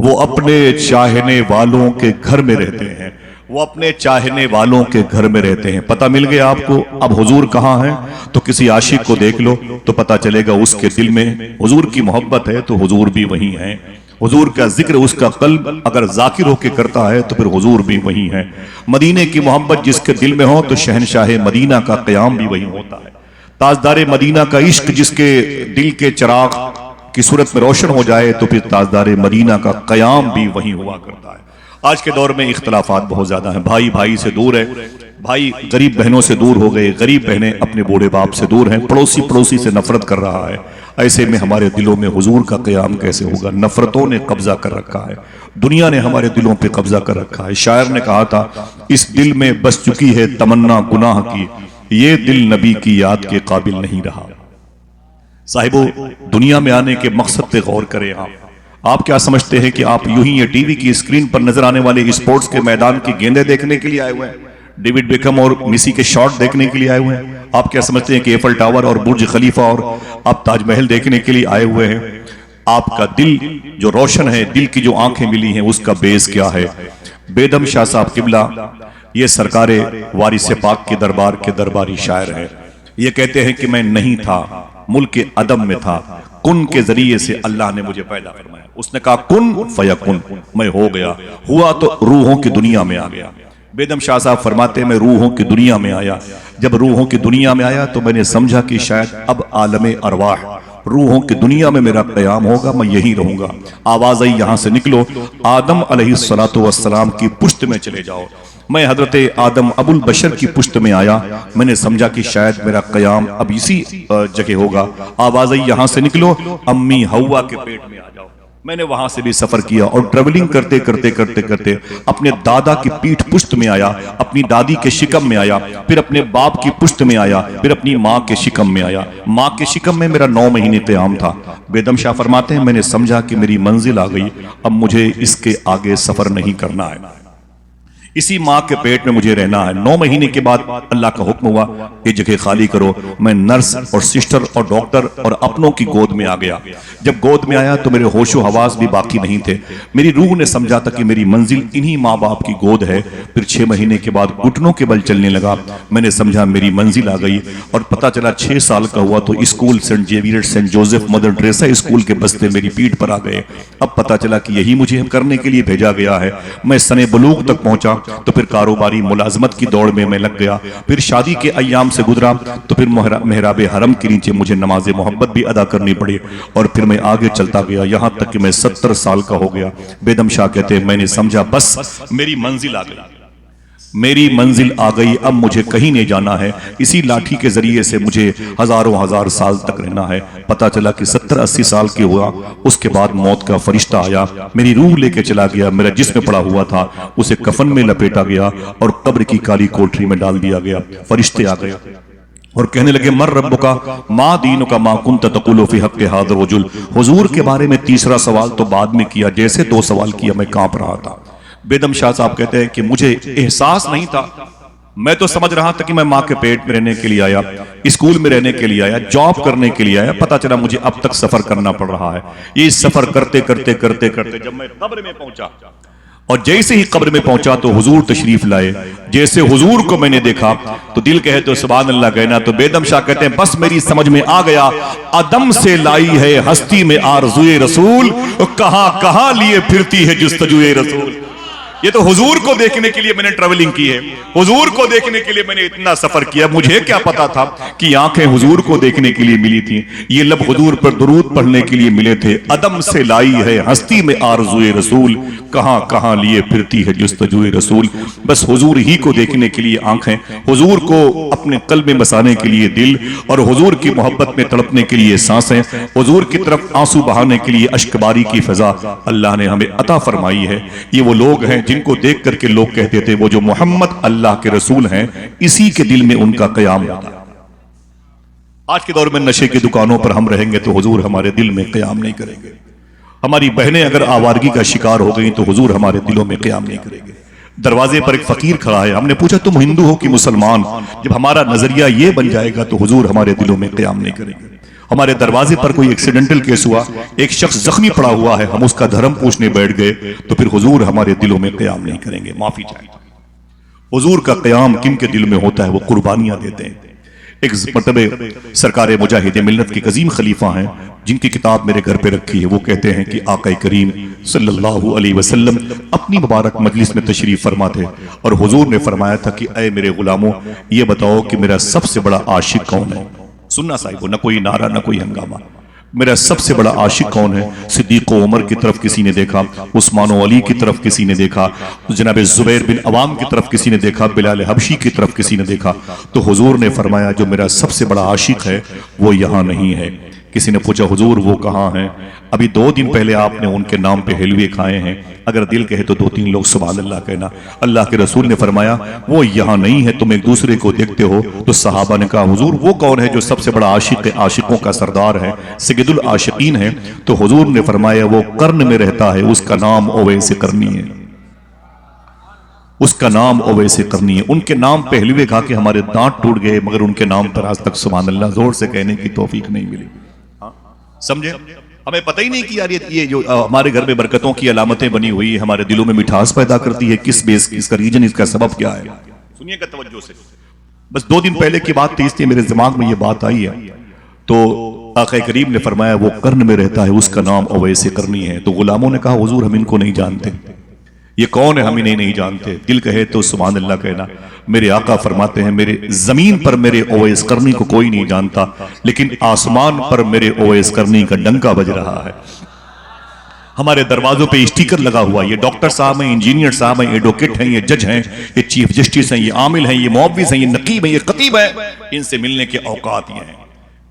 وہ اپنے چاہنے والوں کے گھر میں رہتے ہیں، وہ اپنے چاہنے والوں کے گھر میں رہتے ہیں۔ پتہ مل گیا آپ کو اب حضور کہاں ہیں؟ تو کسی عاشق کو دیکھ لو تو پتہ چلے گا اس کے دل میں حضور کی محبت ہے تو حضور بھی وہیں ہیں، حضور کا ذکر اس کا قلب اگر ذاکر ہو کے کرتا ہے تو پھر حضور بھی وہیں ہے۔ مدینے کی محبت جس کے دل میں ہو تو شہنشاہ مدینہ کا قیام بھی وہیں ہوتا ہے۔ تاجدار مدینہ کا عشق جس کے دل کے چراغ کی صورت میں روشن ہو جائے تو پھر تاجدار مدینہ کا قیام بھی وہیں ہوا کرتا ہے۔ آج کے دور میں اختلافات بہت زیادہ ہیں، بھائی بھائی سے دور ہے، بھائی غریب بہنوں سے دور ہو گئے، غریب بہنیں اپنے بوڑھے باپ سے دور ہیں، پڑوسی پڑوسی سے نفرت کر رہا ہے۔ ایسے میں ہمارے دلوں میں حضور کا قیام کیسے ہوگا؟ نفرتوں نے قبضہ کر رکھا ہے، دنیا نے ہمارے دلوں پہ قبضہ کر رکھا ہے۔ شاعر نے کہا تھا اس دل میں بس چکی ہے تمنا گناہ کی، یہ دل نبی کی یاد کے قابل نہیں رہا۔ صاحبو، دنیا میں آنے کے مقصد پہ غور کریں۔ آپ کیا سمجھتے ہیں کہ آپ یوں ہی یہ ٹی وی کی اسکرین پر نظر آنے والے اسپورٹس کے میدان کی گیندیں دیکھنے کے لیے آئے ہوئے ہیں، ڈیوڈ بیکہم اور میسی کے شاٹ دیکھنے کے لیے آئے ہوئے ہیں؟ آپ کیا سمجھتے ہیں کہ ایفل ٹاور اور برج خلیفہ اور آپ تاج محل دیکھنے کے لیے آئے ہوئے ہیں؟ آپ کا دل جو روشن ہے، دل کی جو آنکھیں ملی ہیں، اس کا بیس کیا ہے؟ بیدم شاہ صاحب قبلہ یہ سرکار وارث پاک کے دربار کے درباری شاعر ہیں۔ یہ کہتے ہیں کہ میں نہیں تھا، ملک عدم میں تھا، کن کے ذریعے سے اللہ نے مجھے پیدا فرمایا۔ اس نے کہا کن فیکن، میں ہو گیا، ہوا تو روحوں کی دنیا میں آ گیا۔ بیدم شاہ صاحب فرماتے ہیں میں روحوں کی دنیا میں آیا، جب روحوں کی دنیا میں آیا تو میں نے سمجھا کہ شاید اب عالم ارواح روحوں کی دنیا میں میرا قیام ہوگا، میں یہیں رہوں گا۔ آواز آئی یہاں سے نکلو، آدم علیہ السلام کی پشت میں چلے جاؤ۔ میں حضرت آدم ابو البشر کی پشت میں آیا، میں نے سمجھا کہ شاید میرا قیام اب اسی جگہ ہوگا۔ آواز آئی یہاں سے نکلو، امی ہوا کے پیٹ میں آ جاؤ۔ میں نے وہاں سے بھی سفر کیا اور ٹریولنگ کرتے کرتے کرتے کرتے اپنے دادا کی پیٹھ پشت میں آیا، اپنی دادی کے شکم میں آیا، پھر اپنے باپ کی پشت میں آیا، پھر اپنی ماں کے شکم میں آیا۔ ماں کے شکم میں میرا 9 مہینے قیام تھا۔ بیدم شاہ فرماتے ہیں میں نے سمجھا کہ میری منزل آ گئی، اب مجھے اس کے آگے سفر نہیں کرنا ہے، اسی ماں کے پیٹ میں مجھے رہنا ہے۔ 9 مہینے کے بعد اللہ کا حکم ہوا یہ جگہ خالی کرو۔ میں نرس اور سسٹر اور ڈاکٹر اور اپنوں کی گود میں آ گیا۔ جب گود میں آیا تو میرے ہوش و حواس بھی باقی نہیں تھے۔ میری روح نے سمجھا تھا کہ میری منزل انہی ماں باپ کی گود ہے۔ پھر 6 مہینے کے بعد گھٹنوں کے بل چلنے لگا، میں نے سمجھا میری منزل آ گئی، اور پتہ چلا 6 سال کا ہوا تو school Saint Xavier Saint Joseph Mother Teresa school کے بستے میری پیٹھ پر آ گئے۔ اب پتہ چلا کہ یہی مجھے کرنے کے لیے بھیجا گیا ہے۔ میں سن بلوغ تک پہنچا تو پھر کاروباری ملازمت کی دوڑ میں لگ گیا، پھر شادی کے ایام سے گزرا تو پھر محراب حرم کے نیچے مجھے نماز محبت بھی ادا کرنی پڑی، اور پھر میں آگے چلتا گیا یہاں تک کہ میں 70 سال کا ہو گیا۔ بیدم شاہ کہتے ہیں میں نے سمجھا بس میری منزل آ گئی، میری منزل آ گئی، اب مجھے کہیں نہیں جانا ہے۔ اسی لاٹھی کے ذریعے سے مجھے ہزاروں ہزار سال تک رہنا ہے۔ پتہ چلا کہ 70-80 سال کے ہوا، اس کے بعد موت کا فرشتہ آیا، میری روح لے کے چلا گیا، میرا جسم پڑا ہوا تھا اسے کفن میں لپیٹا گیا اور قبر کی کالی کوٹری میں ڈال دیا گیا۔ فرشتے آ گئے اور کہنے لگے مر ربک ما دینک ما کنت تقول فی حق ھذا الرجل۔ حضور کے بارے میں تیسرا سوال تو بعد میں کیا، جیسے 2 سوال کیا میں کانپ رہا تھا۔ بیدم شاہ صاحب کہتے ہیں کہ مجھے احساس نہیں تھا، میں تو سمجھ رہا تھا کہ میں ماں کے پیٹ میں رہنے کے لیے آیا، اسکول میں رہنے کے لیے آیا، جاب کرنے کے لیے آیا۔ پتہ چلا مجھے اب تک سفر کرنا پڑ رہا ہے۔ یہ سفر کرتے کرتے کرتے کرتے جب میں قبر میں پہنچا، اور جیسے ہی قبر میں پہنچا تو حضور تشریف لائے، جیسے حضور کو میں نے دیکھا تو دل کہے تو سبحان اللہ کہنا۔ تو بیدم شاہ کہتے ہیں بس میری سمجھ میں آ گیا، عدم سے لائی ہے ہستی میں آرزوئے رسول، کہاں کہاں لیے پھرتی ہے جستجوئے رسول۔ یہ تو حضور کو دیکھنے کے لیے میں نے ٹریولنگ کی ہے، حضور کو دیکھنے کے لیے میں نے اتنا سفر کیا۔ مجھے کیا پتا تھا کہ آنکھیں حضور کو دیکھنے کے لیے ملی تھیں، یہ لب حضور پر درود پڑھنے کے لیے ملے تھے۔ عدم سے لائی ہے ہستی میں آرزوئے رسول، کہاں کہاں لیے پھرتی ہے جستجوئے رسول۔ بس حضور ہی کو دیکھنے کے لیے آنکھیں، حضور کو اپنے قلب میں بسانے کے لیے دل، اور حضور کی محبت میں تڑپنے کے لیے سانسیں، حضور کی طرف آنسو بہانے کے لیے اشک باری کی فضا اللہ نے ہمیں عطا فرمائی ہے۔ یہ وہ لوگ ہیں جن کو دیکھ کر کے لوگ کہتے تھے وہ جو محمد اللہ کے رسول ہیں، اسی کے دل میں ان کا قیام ہوتا ہے۔ آج کے دور میں نشے کی دکانوں پر ہم رہیں گے تو حضور ہمارے دل میں قیام نہیں کریں گے۔ ہماری بہنیں اگر آوارگی کا شکار ہو گئیں تو حضور ہمارے دلوں میں قیام نہیں کریں گے۔ دروازے پر ایک فقیر کھڑا ہے، ہم نے پوچھا تم ہندو ہو کہ مسلمان؟ جب ہمارا نظریہ یہ بن جائے گا تو حضور ہمارے دلوں میں قیام نہیں کریں گے۔ ہمارے دروازے پر کوئی ایکسیڈنٹل کیس ہوا، ایک شخص زخمی پڑا ہوا ہے، ہم اس کا دھرم پوچھنے بیٹھ گئے تو پھر حضور ہمارے دلوں میں قیام نہیں کریں گے، معافی چاہیے۔ حضور کا قیام کن کے دل میں ہوتا ہے؟ وہ قربانیاں دیتے ہیں۔ ایک مرتبہ سرکار مجاہد ملت کے عظیم خلیفہ ہیں جن کی کتاب میرے گھر پہ رکھی ہے، وہ کہتے ہیں کہ آقا کریم صلی اللہ علیہ وسلم اپنی مبارک مجلس میں تشریف فرما تھے اور حضور نے فرمایا تھا کہ اے میرے غلاموں، یہ بتاؤ کہ میرا سب سے بڑا عاشق کون ہے؟ سننا صاحب، نہ کوئی نعرہ نہ کوئی ہنگامہ۔ میرا سب سے بڑا عاشق کون ہے؟ صدیق و عمر کی طرف کسی نے دیکھا، عثمان و علی کی طرف کسی نے دیکھا، جناب زبیر بن عوام کی طرف کسی نے دیکھا، بلال حبشی کی طرف کسی نے دیکھا۔ تو حضور نے فرمایا جو میرا سب سے بڑا عاشق ہے وہ یہاں نہیں ہے۔ کسی نے پوچھا حضور وہ کہاں ہیں؟ ابھی 2 دن پہلے آپ نے ان کے نام پہ حلوے کھائے ہیں، اگر دل کہے تو 2-3 لوگ سبحان اللہ کہنا۔ اللہ کے رسول نے فرمایا وہ یہاں نہیں ہے، تم ایک دوسرے کو دیکھتے ہو۔ تو صحابہ نے کہا حضور وہ کون ہے جو سب سے بڑا عاشق ہے، عاشقوں کا سردار ہے، سید العاشقین ہے؟ تو حضور نے فرمایا وہ قرن میں رہتا ہے، اس کا نام اویس قرنی ہے، اس کا نام اویس قرنی ہے۔ ان کے نام پہ حلوے کھا کے ہمارے دانت ٹوٹ گئے، مگر ان کے نام پر آج تک سبحان اللہ زور سے کہنے کی توفیق نہیں ملی۔ سمجھے؟ ہمیں پتہ ہی نہیں کہ یار یہ جو ہمارے گھر میں برکتوں کی علامتیں بنی ہوئی ہیں، ہمارے دلوں میں مٹھاس پیدا کرتی ہے، کس بیس، اس کا ریجن، اس کا سبب کیا ہے؟ سنیے گا توجہ سے۔ بس 2 دن پہلے کی بات تھی، اس لیے میرے دماغ میں یہ بات آئی ہے۔ تو آقا کریم نے فرمایا وہ قرن میں رہتا ہے، اس کا نام اویس قرنی ہے۔ تو غلاموں نے کہا حضور ہم ان کو نہیں جانتے، یہ کون ہے؟ ہم انہیں نہیں جانتے۔ دل کہے تو سبحان اللہ کہنا۔ میرے آقا فرماتے ہیں میرے زمین پر میرے اویس قرنی کو کوئی نہیں جانتا، لیکن آسمان پر میرے اویس قرنی کا ڈنکا بج رہا ہے۔ ہمارے دروازوں پہ اسٹیکر لگا ہوا، یہ ڈاکٹر صاحب ہیں، انجینئر صاحب ہیں، ایڈوکیٹ ہیں، یہ جج ہیں، یہ چیف جسٹس ہیں، یہ عامل ہیں، یہ معوض ہیں، یہ نقیب ہیں، یہ خطیب ہیں، ان سے ملنے کے اوقات یہ ہیں۔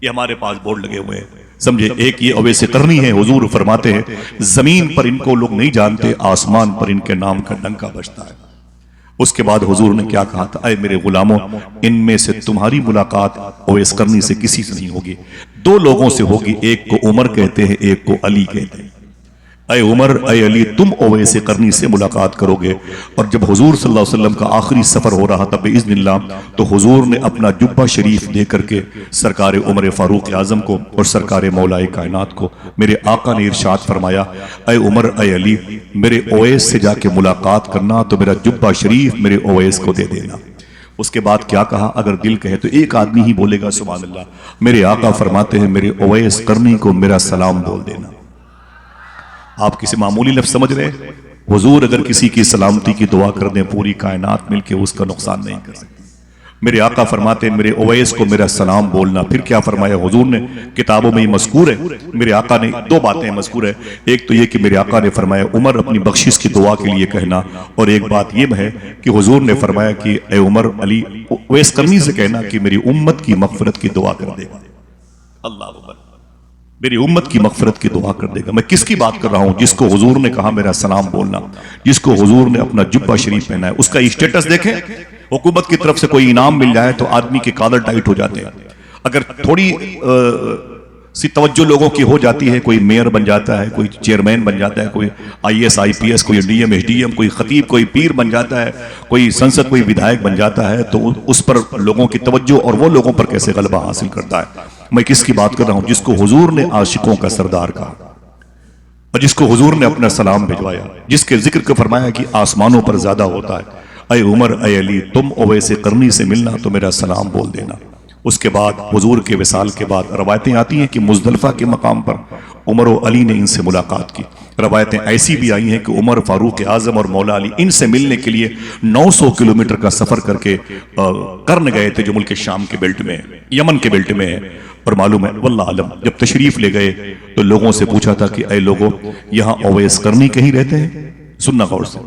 یہ ہمارے پاس بورڈ لگے ہوئے ہیں، سمجھے؟ ایک یہ اویس قرنی ہے، حضور فرماتے ہیں زمین پر ان کو لوگ نہیں جانتے، آسمان پر ان کے نام کا ڈنکا بجتا ہے۔ اس کے بعد حضور نے کیا کہا تھا؟ اے میرے غلاموں، ان میں سے تمہاری ملاقات اویس قرنی سے کسی سے نہیں ہوگی، 2 لوگوں سے ہوگی، ایک کو عمر کہتے ہیں، ایک کو علی کہتے ہیں۔ اے عمر اے علی تم اویس قرنی سے ملاقات کرو گے۔ اور جب حضور صلی اللہ علیہ وسلم کا آخری سفر ہو رہا تھا باذن اللہ، تو حضور نے اپنا جبہ شریف دے کر کے سرکار عمر فاروق اعظم کو اور سرکار مولا کائنات کو میرے آقا نے ارشاد فرمایا اے عمر اے علی میرے اویس سے جا کے ملاقات کرنا، تو میرا جبہ شریف میرے اویس کو دے دینا۔ اس کے بعد کیا کہا؟ اگر دل کہے تو ایک آدمی ہی بولے گا سبحان اللہ۔ میرے آقا فرماتے ہیں میرے اویس قرنی کو میرا سلام بول دینا۔ آپ کسی معمولی لفظ سمجھ رہے؟ حضور اگر کسی کی سلامتی کی دعا کر دیں پوری کائنات مل کے اس کا نقصان نہیں کر سکتی۔ میرے آقا فرماتے ہیں میرے اویس کو میرا سلام بولنا۔ پھر کیا فرمایا حضور نے؟ کتابوں میں یہ مذکور ہے، میرے آقا نے 2 باتیں مذکور ہے۔ ایک تو یہ کہ میرے آقا نے فرمایا عمر اپنی بخشش کی دعا کے لیے کہنا، اور ایک بات یہ ہے کہ حضور نے فرمایا کہ اے عمر علی اویس قرنی سے کہنا کہ میری امت کی مغفرت کی دعا کر دے گا۔ اللہ اکبر، میری امت کی مغفرت کی دعا کر دے گا۔ میں کس کی بات کر رہا ہوں؟ جس کو حضور نے کہا میرا سلام بولنا، جس کو حضور نے اپنا جبہ شریف پہنا ہے۔ اس کا اسٹیٹس دیکھیں، حکومت کی طرف سے کوئی انعام مل جائے تو آدمی کے کالر ٹائٹ ہو جاتے ہیں۔ اگر تھوڑی سی توجہ لوگوں کی ہو جاتی ہے، کوئی میئر بن جاتا ہے، کوئی چیئرمین بن جاتا ہے، کوئی IAS IPS، کوئی DM SDM، کوئی خطیب، کوئی پیر بن جاتا ہے، کوئی سنسد، کوئی ودھائک بن جاتا ہے، تو اس پر لوگوں کی توجہ اور وہ لوگوں پر کیسے غلبہ حاصل کرتا ہے۔ میں کس کی بات کر رہا ہوں؟ جس کو حضور نے عاشقوں کا سردار کہا اور جس کو حضور نے اپنا سلام بھجوایا، جس کے ذکر کو فرمایا کہ آسمانوں پر زیادہ ہوتا ہے۔ اے عمر اے علی تم اویس قرنی سے ملنا تو میرا سلام بول دینا۔ اس کے بعد حضور کے وصال کے بعد روایتیں آتی ہیں کہ مزدلفہ کے مقام پر عمر و علی نے ان سے ملاقات کی۔ روایتیں ایسی بھی آئی ہیں کہ عمر فاروق اعظم اور مولا علی ان سے ملنے کے لیے 900 کلومیٹر کا سفر کر کے قرن گئے تھے، جو ملک شام کے بیلٹ میں ہے، یمن کے بیلٹ میں ہے۔ اور معلوم ہے واللہ عالم جب تشریف لے گئے تو لوگوں سے پوچھا تھا کہ اے لوگوں یہاں اویس قرنی کہیں رہتے ہیں؟ سننا غور سے،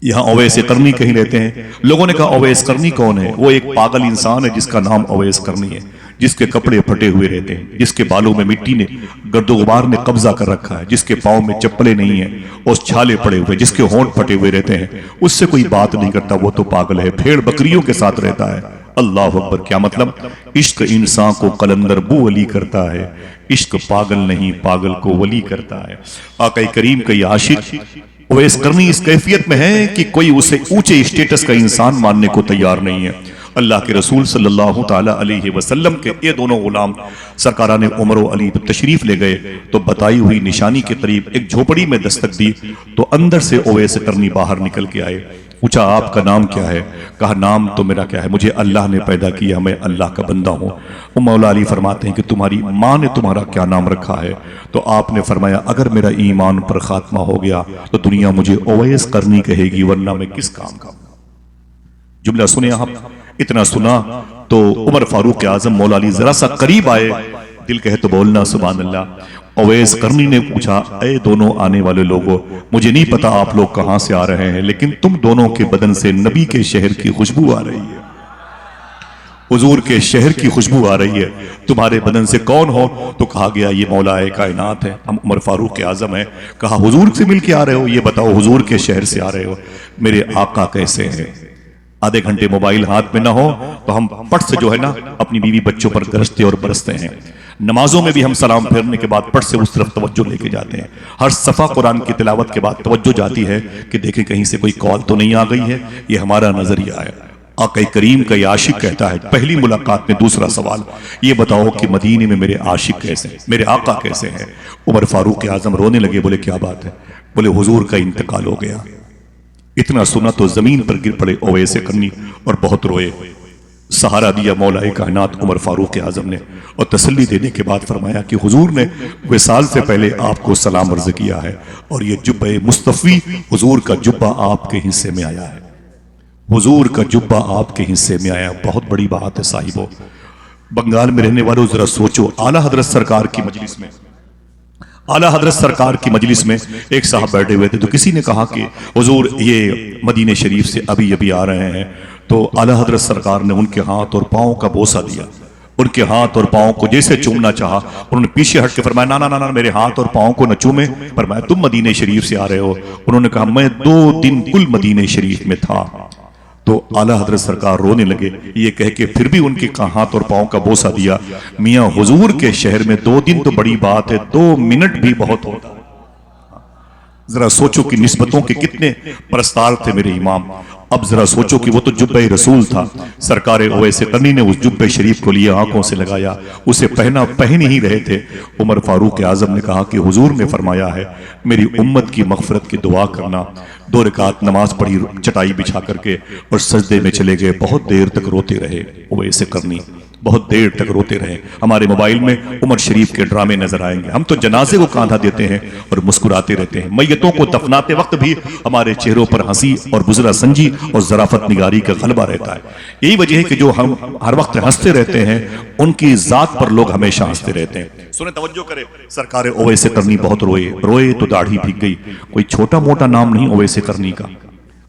یہاں اویس قرنی کہیں رہتے ہیں؟ لوگوں نے کہا اویس قرنی کون ہے؟ وہ ایک پاگل انسان ہے جس کا نام اویس قرنی ہے، جس کے کپڑے پھٹے ہوئے رہتے ہیں، جس کے بالوں میں مٹی نے گرد و غبار نے قبضہ کر رکھا ہے، جس کے پاؤں میں چپلے نہیں ہیں اور چھالے پڑے ہوئے، جس کے ہونٹ پھٹے ہوئے رہتے ہیں، اس سے کوئی بات نہیں کرتا، وہ تو پاگل ہے، بھیڑ بکریوں کے ساتھ رہتا ہے۔ اللہ اکبر، کیا مطلب؟ عشق انسان کو قلندر بو ولی کرتا ہے، عشق پاگل نہیں پاگل کو ولی کرتا ہے۔ آقا کریم کا یہ عاشق اویس قرنی اس کیفیت میں ہے کہ کوئی اسے اونچے اسٹیٹس کا انسان ماننے کو تیار نہیں ہے۔ اللہ کے رسول صلی اللہ تعالیٰ علیہ وسلم کے یہ دونوں غلام سرکاران عمر و علی تشریف لے گئے تو بتائی ہوئی نشانی کے قریب ایک جھوپڑی میں دستک دی تو اندر سے اویس قرنی باہر نکل کے آئے. پوچھا آپ کا نام کیا ہے؟ کہا نام تو میرا کیا ہے، مجھے اللہ نے پیدا کیا، میں اللہ کا بندہ ہوں. مولا علی فرماتے ہیں کہ تمہاری ماں نے تمہارا کیا نام رکھا ہے؟ تو آپ نے فرمایا اگر میرا ایمان پر خاتمہ ہو گیا تو دنیا مجھے اویس قرنی کہے گی، ورنہ میں کس کام کا. جملہ سنے آپ. اتنا سنا تو عمر فاروق اعظم مولا علی ذرا سا قریب آئے. دل کہے تو بولنا سبحان اللہ. اویس قرنی نے پوچھا اے دونوں آنے والے لوگوں، مجھے نہیں پتا آپ لوگ کہاں سے آ رہے ہیں، لیکن تم دونوں کے بدن سے نبی کے شہر کی خوشبو آ رہی ہے، حضور کے شہر کی خوشبو آ رہی ہے. تمہارے بدن سے کون ہو؟ تو کہا گیا یہ مولا کائنات ہے، ہم عمر فاروق اعظم ہیں. کہا حضور سے مل کے آ رہے ہو؟ یہ بتاؤ حضور کے شہر سے آ رہے ہو. میرے آقا کیسے ہیں؟ آدھے گھنٹے موبائل ہاتھ میں نہ ہو تو ہم پٹ سے جو ہے نا اپنی بیوی بچوں پر گرجتے اور برستے ہیں. نمازوں میں بھی ہم سلام پھیرنے کے بعد پٹ سے اس طرف توجہ لے کے جاتے ہیں. ہر صفحہ قرآن کی تلاوت کے بعد توجہ جاتی ہے کہ دیکھیں کہیں سے کوئی کال تو نہیں آ گئی ہے. یہ ہمارا نظریہ ہے. آقا کریم کا یہ عاشق کہتا ہے پہلی ملاقات میں دوسرا سوال، یہ بتاؤ کہ مدینے میں میرے عاشق کیسے ہیں، میرے آقا کیسے ہیں؟ عمر فاروق اعظم رونے لگے. بولے کیا بات ہے؟ بولے حضور کا انتقال ہو گیا. اتنا سنا تو زمین پر گر پڑے اویس قرنی اور بہت روئے. سہارا دیا مولا کائنات عمر فاروق اعظم نے اور تسلی دینے کے بعد فرمایا کہ حضور نے وصال سے پہلے آپ کو سلام عرض کیا ہے اور یہ جبہ مصطفی حضور کا جبہ آپ کے حصے میں آیا ہے. حضور کا جبہ آپ کے حصے میں آیا. بہت بڑی بات ہے صاحبو. بنگال میں رہنے والوں ذرا سوچو، اعلیٰ حضرت سرکار کی مجلس میں ایک صاحب بیٹھے ہوئے تھے تو کسی نے کہا کہ حضور یہ مدینہ شریف سے ابھی آ رہے ہیں. تو اعلیٰ حضرت سرکار نے ان کے ہاتھ اور پاؤں کا بوسہ دیا. ان کے ہاتھ اور پاؤں کو جیسے چومنا چاہا، انہوں نے پیچھے ہٹ کے فرمایا نا میرے ہاتھ اور پاؤں کو نہ چومے. فرمایا تم مدینہ شریف سے آ رہے ہو؟ انہوں نے کہا میں 2 دن کل مدینہ شریف میں تھا. تو اعلیٰ حضرت سرکار رونے لگے. یہ کہہ کے پھر بھی ان کے ہاتھ اور پاؤں کا بوسہ دیا. میاں حضور کے شہر میں 2 دن تو بڑی بات ہے، 2 منٹ بھی بہت ہوتا. ذرا سوچو کہ نسبتوں کے کتنے پرستار تھے میرے امام. اب ذرا سوچو کہ وہ تو جبہ رسول تھا. سرکار اویس قرنی نے اس جبہ شریف کو لیے آنکھوں سے لگایا، اسے پہن ہی رہے تھے. عمر فاروق اعظم نے کہا کہ حضور نے فرمایا ہے میری امت کی مغفرت کی دعا کرنا. 2 رکعت نماز پڑھی چٹائی بچھا کر کے اور سجدے میں چلے گئے. بہت دیر تک روتے رہے اویس قرنی، بہت دیر تک روتے رہے. ہمارے موبائل میں عمر شریف کے ڈرامے نظر آئیں گے. ہم تو جنازے کو کاندھا دیتے ہیں اور مسکراتے رہتے ہیں. میتوں کو دفناتے وقت بھی ہمارے چہروں پر ہنسی اور بزرہ سنجی اور ظرافت نگاری کا غلبہ رہتا ہے. یہی وجہ ہے کہ جو ہم ہر وقت ہنستے رہتے ہیں ان کی ذات پر لوگ ہمیشہ ہنستے رہتے ہیں. سنیں توجہ کرے. سرکار اویس قرنی بہت روئے تو داڑھی بھیگ گئی. کوئی چھوٹا موٹا نام نہیں اویس قرنی کا.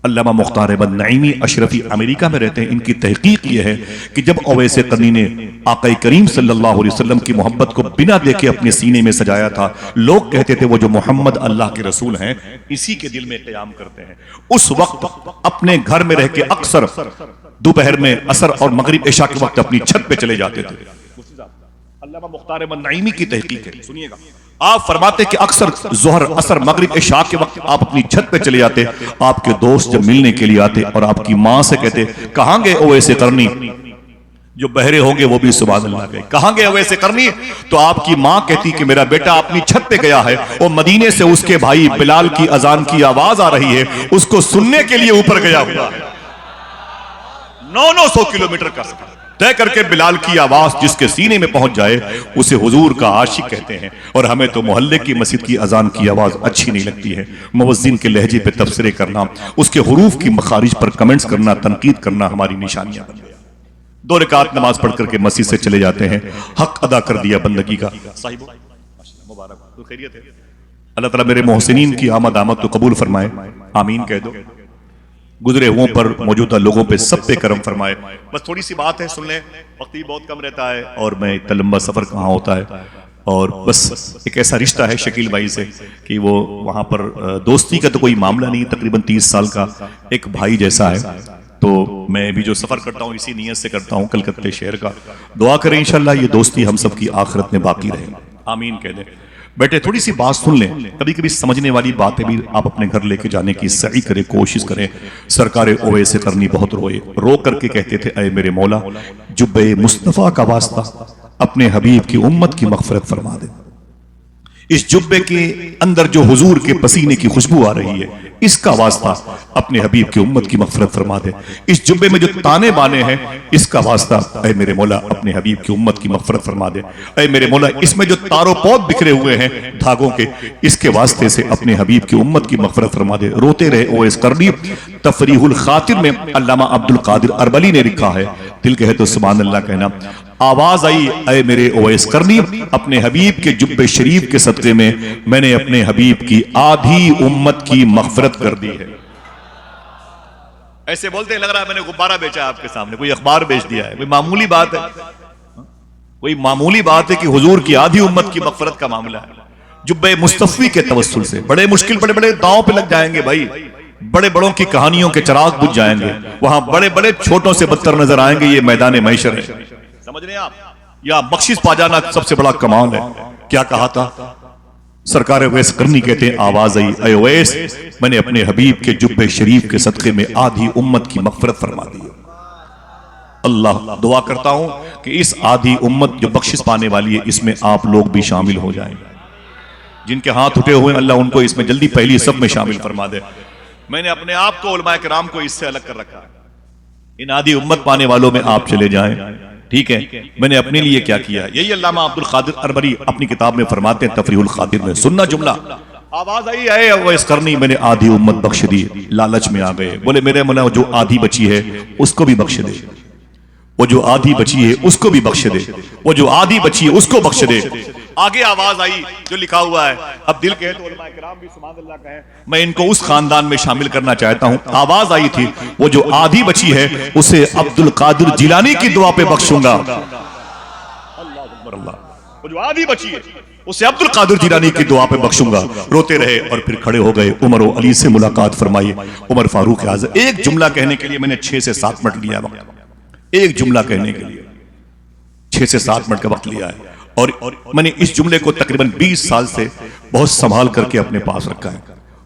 علامہ مختار احمد نعیمی اشرفی امریکہ میں رہتے ہیں. ان کی تحقیق یہ ہے کہ جب اویس قرنی نے آقا کریم صلی اللہ علیہ وسلم کی محبت کو بنا دیکھے اپنے سینے میں سجایا تھا، لوگ کہتے تھے وہ جو محمد اللہ کے رسول ہیں اسی کے دل میں قیام کرتے ہیں. اس وقت اپنے گھر میں رہ کے اکثر دوپہر میں عصر اور مغرب عشاء کے وقت اپنی چھت پہ چلے جاتے تھے. علامہ مختار احمد نعیمی کی تحقیق ہے، سنیے گا. آپ فرماتے کہ اکثر ظہر عصر مغرب عشاء کے وقت آپ اپنی چھت پہ چلے جاتے. آپ کے دوست جب ملنے کے لیے آتے اور آپ کی ماں سے کہتے کہاں گئے اویس قرنی؟ جو بہرے ہوں گے وہ بھی سبحان اللہ کہے کہاں گئے اویس قرنی؟ تو آپ کی ماں کہتی کہ میرا بیٹا اپنی چھت پہ گیا ہے اور مدینے سے اس کے بھائی بلال کی اذان کی آواز آ رہی ہے، اس کو سننے کے لیے اوپر گیا ہوا ہے. 900 کلومیٹر کا سفر طے کر کے بلال کی آواز جس کے سینے میں پہنچ جائے اسے حضور کا عاشق کہتے ہیں. اور ہمیں تو محلے کی مسجد کی اذان کی آواز اچھی نہیں لگتی ہے. مؤذن کے لہجے پہ تبصرے کرنا، اس کے حروف کی مخارج پر کمنٹس کرنا، تنقید کرنا ہماری نشانیاں بن گیا. 2 رکعت نماز پڑھ کر کے مسجد سے چلے جاتے ہیں. حق ادا کر دیا بندگی کا. صاحب مبارک تو خیریت ہے. اللہ تعالیٰ میرے محسنین کی آمد تو قبول فرمائے. آمین کہہ دو. گزرے ہوں پر موجودہ لوگوں پہ سب پہ کرم فرمائے. بس تھوڑی سی بات ہے سن لیں، وقت بھی بہت کم رہتا ہے اور میں اتنا لمبا سفر کہاں ہوتا ہے. اور بس ایک ایسا رشتہ ہے شکیل بھائی سے کہ وہ وہاں پر دوستی کا تو کوئی معاملہ نہیں، تقریباً 30 سال کا ایک بھائی جیسا ہے. تو میں بھی جو سفر کرتا ہوں اسی نیت سے کرتا ہوں کلکتے شہر کا. دعا کریں انشاءاللہ یہ دوستی ہم سب کی آخرت میں باقی رہے. آمین کہہ دیں. بیٹے تھوڑی سی بات سن لیں، کبھی کبھی سمجھنے والی باتیں بھی آپ اپنے گھر لے کے جانے کی سعی کریں، کوشش کریں۔ سرکار اویس قرنی بہت روئے، رو کر کے کہتے تھے اے میرے مولا، جبہ مصطفیٰ کا واسطہ اپنے حبیب کی امت کی مغفرت فرما دے۔ اس جبے کے اندر جو حضور کے پسینے کی خوشبو آ رہی ہے، اس کا واسطہ اپنے حبیب کی امت کی مغفرت فرما دے۔ اس جبے میں جو تانے بانے ہیں، اس کا واسطہ اے میرے مولا اپنے حبیب کی امت کی مغفرت فرما دے۔ اے میرے مولا اس میں جو تارو پود بکھرے ہوئے ہیں دھاگوں کے، اس کے واسطے سے اپنے حبیب کی امت کی مغفرت فرما دے۔ روتے رہے اویس قرنی۔ تفریح الخاطر میں علامہ عبد القادر اربلی نے لکھا ہے، دل کہے تو سبحان اللہ کہنا، آواز آئی اے میرے اویس قرنی، اپنے حبیب کے جبے شریف کے صدقے میں نے اپنے حبیب کی آدھی امت کی مغفرت کر دی ہے۔ ایسے بولتے ہیں لگ رہا ہے میں نے غبارہ بیچا آپ کے سامنے، کوئی اخبار بیچ دیا ہے، کوئی معمولی بات ہے، کوئی معمولی بات ہے کہ حضور کی آدھی امت کی مغفرت کا معاملہ ہے جبے مصطفی کے توسل سے۔ بڑے مشکل بڑے بڑے داؤں پہ لگ جائیں گے بھائی، بڑے بڑوں کی کہانیوں کے چراغ بجھ جائیں گے، وہاں بڑے بڑے چھوٹوں سے بدتر نظر آئیں گے۔ یہ میدان محشر ہے، سمجھ رہے ہیں آپ؟ یا بخشش پا جانا سب سے بڑا کمال ہے۔ کیا کہا تھا سرکار اویس قرنی؟ کہتے ہیں آواز آئی اے اویس، میں نے اپنے حبیب کے جبے شریف کے صدقے میں آدھی امت کی مغفرت فرما دی۔ اللہ دعا کرتا ہوں کہ اس آدھی امت جو بخشش پانے والی ہے، اس میں آپ لوگ بھی شامل ہو جائیں۔ جن کے ہاتھ اٹھے ہوئے ہیں اللہ ان کو اس میں جلدی پہلی سب میں شامل فرما دے۔ میں نے اپنے آپ کو علماء کرام کو اس سے الگ کر رکھا، ان آدھی امت پانے والوں میں آپ چلے جائیں، ٹھیک ہے؟ میں نے اپنے لیے کیا کیا؟ یہی علامہ عبد القادر اربلی اپنی کتاب میں فرماتے ہیں تفریح الخاطر میں، سننا جملہ، آواز آئی اے اویس قرنی، میں نے آدھی امت بخش دی۔ لالچ میں آ گئے، بولے میرے مولا جو آدھی بچی ہے اس کو بھی بخش دے، وہ جو آدھی بچی ہے اس کو بھی بخش دے، وہ جو آدھی بچی ہے اس کو بخش دے۔ آگے آواز آئی جو لکھا ہوا ہے، اب دل کہے تو علماء کرام بھی سبحان اللہ کہیں، میں ان کو اس خاندان میں شامل کرنا چاہتا ہوں۔ آواز آئی تھی وہ جو آدھی بچی ہے اسے عبد القادر جیلانی کی دعا پہ بخشوں گا۔ وہ جو آدھی بچی ہے اسے عبد القادر جیلانی کی دعا پہ بخشوں گا۔ روتے رہے اور پھر کھڑے ہو گئے، عمر و علی سے ملاقات فرمائی۔ عمر فاروق اعظم، ایک جملہ کہنے کے لیے میں نے 6 سے 7 منٹ لیا وقت، ایک جملہ کہنے کے لیے 6 سے 7 منٹ کا وقت لیا ہے، اور میں نے اس جملے کو تقریباً 20 سال سے بہت سنبھال کر کے اپنے پاس رکھا ہے۔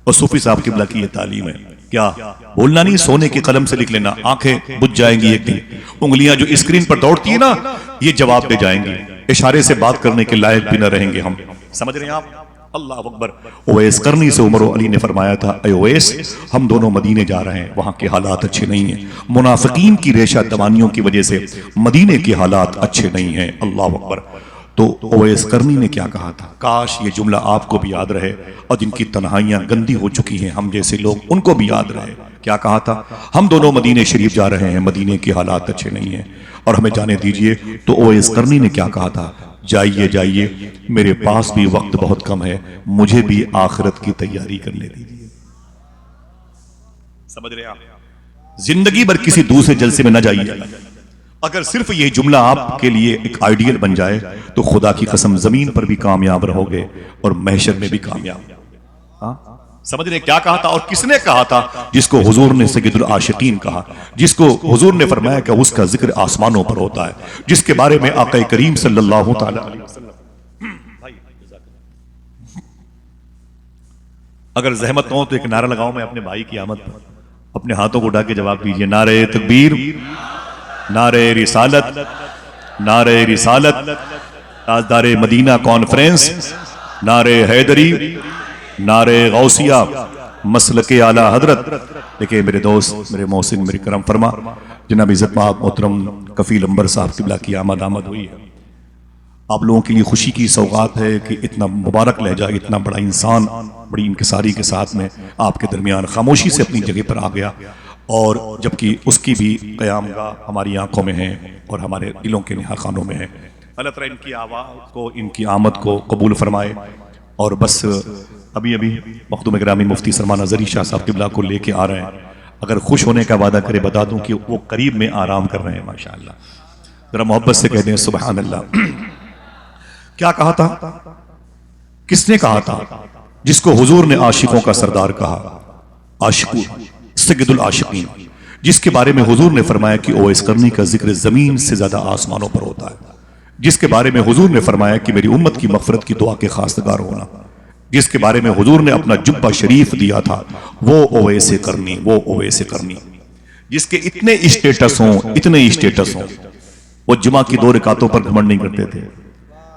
اور صوفی صاحب قبلہ کی یہ تعلیم ہے، کیا بولنا نہیں، سونے کی قلم سے لکھ لینا، آنکھیں بجھ جائیں گی ایک دن، انگلیاں جو اسکرین پر دوڑتی ہیں نا یہ جواب دے جائیں گی، اشارے سے بات کرنے کے لائق بھی نہ رہیں گے ہم، سمجھ رہے ہیں آپ؟ اللہ اکبر۔ اویس قرنی سے عمر و علی نے فرمایا تھا اے اویس، ہم دونوں مدینے جا رہے ہیں، وہاں کے حالات اچھے نہیں ہیں، منافقین کی ریشہ دوانیوں کی وجہ سے مدینے کے حالات اچھے نہیں ہیں۔ اللہ اکبر۔ تو اویس قرنی نے کیا کہا تھا؟ کاش یہ جملہ آپ کو بھی یاد رہے، اور جن کی تنہائیاں گندی ہو چکی ہیں ہم جیسے لوگ، ان کو بھی یاد رہے۔ کیا کہا تھا؟ ہم دونوں مدینے شریف جا رہے ہیں، مدینے کے حالات اچھے نہیں ہیں اور ہمیں جانے دیجئے۔ تو اویس قرنی نے کیا کہا تھا؟ جائیے جائیے، میرے پاس بھی وقت بہت کم ہے، مجھے بھی آخرت کی تیاری کرنے دیجئے۔ سمجھ رہے آپ؟ زندگی بھر کسی دوسرے جلسے میں نہ جائیے، اگر صرف یہ جملہ آپ کے لیے ایک آئیڈیل بن جائے تو خدا کی قسم زمین پر بھی کامیاب رہو گے اور محشر میں بھی کامیاب۔ ہاں سمجھ رہے کیا کہا تھا اور کس نے کہا تھا؟ جس کو حضور نے سید العاشقین کہا، جس کو حضور نے فرمایا کہ اس کا ذکر آسمانوں پر ہوتا ہے، جس کے بارے میں آقا کریم صلی اللہ تعالی علیہ وسلم، اگر زحمت ہو تو ایک نعرہ لگاؤں میں اپنے بھائی کی آمد پر، اپنے ہاتھوں کو اٹھا کے جواب دیجئے، نعرہ تکبیر، نعرہ رسالت، نعرہ رسالت، تاجدار مدینہ کانفرنس، نعرہ حیدری، نعرہ غوثیہ، مسلک اعلی حضرت۔ دیکھیں میرے دوست، میرے محسن، میرے کرم فرما جناب عزت مآب محترم کفیل انبر صاحب قبلہ کی آمد ہوئی ہے۔ آپ لوگوں کے لیے خوشی کی سوغات ہے کہ اتنا مبارک لہجہ، اتنا بڑا انسان بڑی انکساری کے ساتھ میں آپ کے درمیان خاموشی سے اپنی جگہ پر آ گیا، اور جبکہ اس کی بھی قیام گاہ ہماری آنکھوں میں ہے اور ہمارے دلوں کے نہا خانوں میں ہے۔ اللہ تعالیٰ ان کی آواز کو، ان کی آمد کو قبول فرمائے۔ اور بس ابھی مخدوم گرامی مفتی سلمان اظہری شاہ صاحب قبلہ کو لے کے آ رہے ہیں، اگر خوش ہونے کا وعدہ کرے بتا دوں کہ وہ قریب میں آرام کر رہے ہیں ماشاءاللہ، ذرا محبت سے کہہ دیں سبحان اللہ۔ کیا کہا تھا؟ کس نے کہا تھا؟ جس کو حضور نے عاشقوں کا سردار کہا، عاشقوں سید العاشقین، جس کے بارے میں حضور نے فرمایا کہ اویس قرنی کا ذکر زمین سے زیادہ آسمانوں پر ہوتا ہے۔ جس کے بارے میں حضور نے فرمایا کہ میری امت کی مغفرت کی دعا کے خواستگار ہونا، جس کے بارے میں حضور نے اپنا جبہ شریف دیا تھا، وہ اویس کرنی، وہ اویس کرنی، جس کے اتنے اسٹیٹس ہوں، وہ جمعہ کی 2 رکعتوں پر گھمنڈ نہیں کرتے تھے،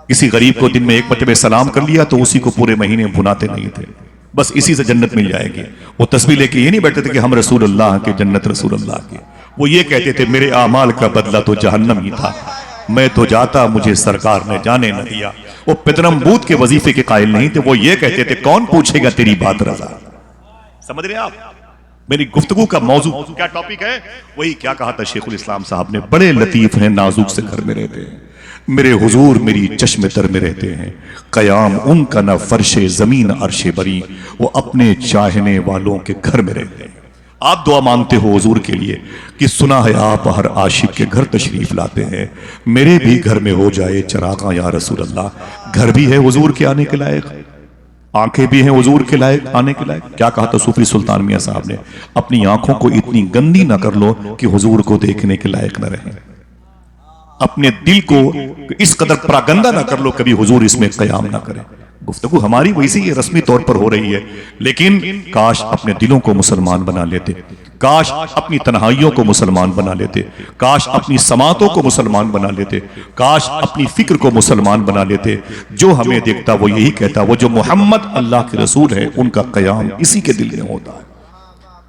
کسی غریب کو دن میں 1 مرتبہ سلام کر لیا تو اسی کو پورے مہینے بھناتے نہیں تھے، بس اسی سے جنت مل جائے گی۔ وہ تسبیح لے کے یہ نہیں بیٹھتے تھے کہ ہم رسول اللہ کے، جنت رسول اللہ کے، وہ یہ کہتے تھے میرے اعمال کا بدلہ تو جہنم ہی تھا، میں تو جاتا مجھے سرکار نے جانے نہ دیا۔ وہ پترم بوت کے وظیفے کے قائل نہیں تھے، وہ یہ کہتے تھے کون پوچھے گا تیری بات رضا۔ سمجھ رہے آپ میری گفتگو کا موضوع کیا ٹاپک ہے؟ وہی کیا کہا تھا شیخ الاسلام صاحب نے، بڑے لطیف ہیں نازک سے گھر میں رہتے ہیں، میرے حضور میری چشم تر میں رہتے ہیں، قیام ان کا نہ فرش زمین عرش بری، وہ اپنے چاہنے والوں کے گھر میں رہتے ہیں۔ آپ دعا مانگتے ہو حضور کے لیے کہ سنا ہے آپ ہر عاشق کے گھر تشریف لاتے ہیں، میرے بھی گھر میں ہو جائے چراغاں یا رسول اللہ۔ گھر بھی ہے حضور کے آنے کے لائق، آنکھیں بھی ہیں حضور کے لائق آنے کے لائق۔ کیا کہا تھا صوفی سلطان میاں صاحب نے، اپنی آنکھوں کو اتنی گندی نہ کر لو کہ حضور کو دیکھنے کے لائق نہ رہیں، اپنے دل کو اس قدر پراگندہ نہ کر لو کبھی حضور اس میں قیام نہ کرے۔ گفتگو ہماری ویسے ہی رسمی طور پر ہو رہی ہے، لیکن کاش اپنے دلوں کو مسلمان بنا لیتے، کاش اپنی تنہائیوں کو مسلمان بنا لیتے، کاش اپنی سماعتوں کو مسلمان بنا لیتے، کاش اپنی فکر کو مسلمان بنا لیتے۔ جو ہمیں دیکھتا وہ یہی کہتا، وہ جو محمد اللہ کے رسول ہے ان کا قیام اسی کے دل میں ہوتا ہے،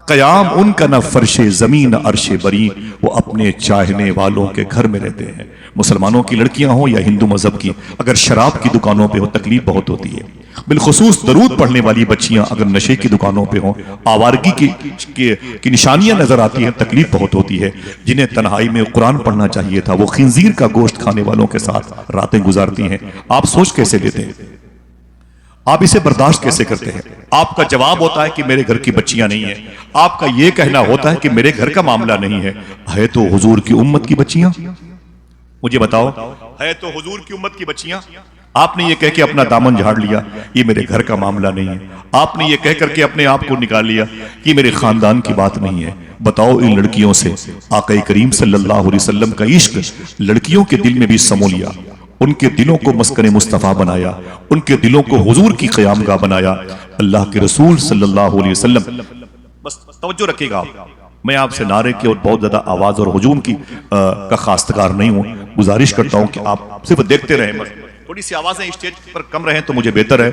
قیام ان کا نہ فرش زمین عرش بری، وہ اپنے چاہنے والوں کے گھر میں رہتے ہیں۔ مسلمانوں کی لڑکیاں ہوں یا ہندو مذہب کی، اگر شراب کی دکانوں پہ ہو تکلیف بہت ہوتی ہے، بالخصوص درود پڑھنے والی بچیاں اگر نشے کی دکانوں پہ ہوں، آوارگی کی نشانیاں نظر آتی ہیں، تکلیف بہت ہوتی ہے۔ جنہیں تنہائی میں قرآن پڑھنا چاہیے تھا وہ خنزیر کا گوشت کھانے والوں کے ساتھ راتیں گزارتی ہیں۔ آپ سوچ کیسے لیتے ہیں؟ آپ اسے برداشت کیسے کرتے ہیں؟ آپ کا جواب ہوتا ہے کہ میرے گھر کی بچیاں نہیں ہیں، آپ کا یہ کہنا ہوتا ہے کہ میرے گھر کا معاملہ نہیں ہے تو حضور کی امت کی بچیاں؟ مجھے بتاؤ، ہے تو حضور کی امت کی بچیاں؟ آپ نے یہ کہہ کے اپنا دامن جھاڑ لیا یہ میرے گھر کا معاملہ نہیں ہے، آپ نے یہ کہہ کر کے اپنے آپ کو نکال لیا یہ میرے خاندان کی بات نہیں ہے۔ بتاؤ ان لڑکیوں سے آقا کریم صلی اللہ علیہ وسلم کا عشق لڑکیوں کے دل میں بھی سمو لیا، ان کے دلوں کو مسکن مصطفیٰ بنایا، ان کے دلوں کو حضور کی قیام گاہ بنایا۔ اللہ کے رسول صلی اللہ علیہ وسلم، بس توجہ رکھے گا، میں آپ سے نعرے کی اور بہت زیادہ آواز اور ہجوم کی کا خواستگار نہیں ہوں، گزارش کرتا ہوں کہ آپ صرف دیکھتے رہیں، بس تھوڑی سی آوازیں اسٹیج پر کم رہیں تو مجھے بہتر ہے۔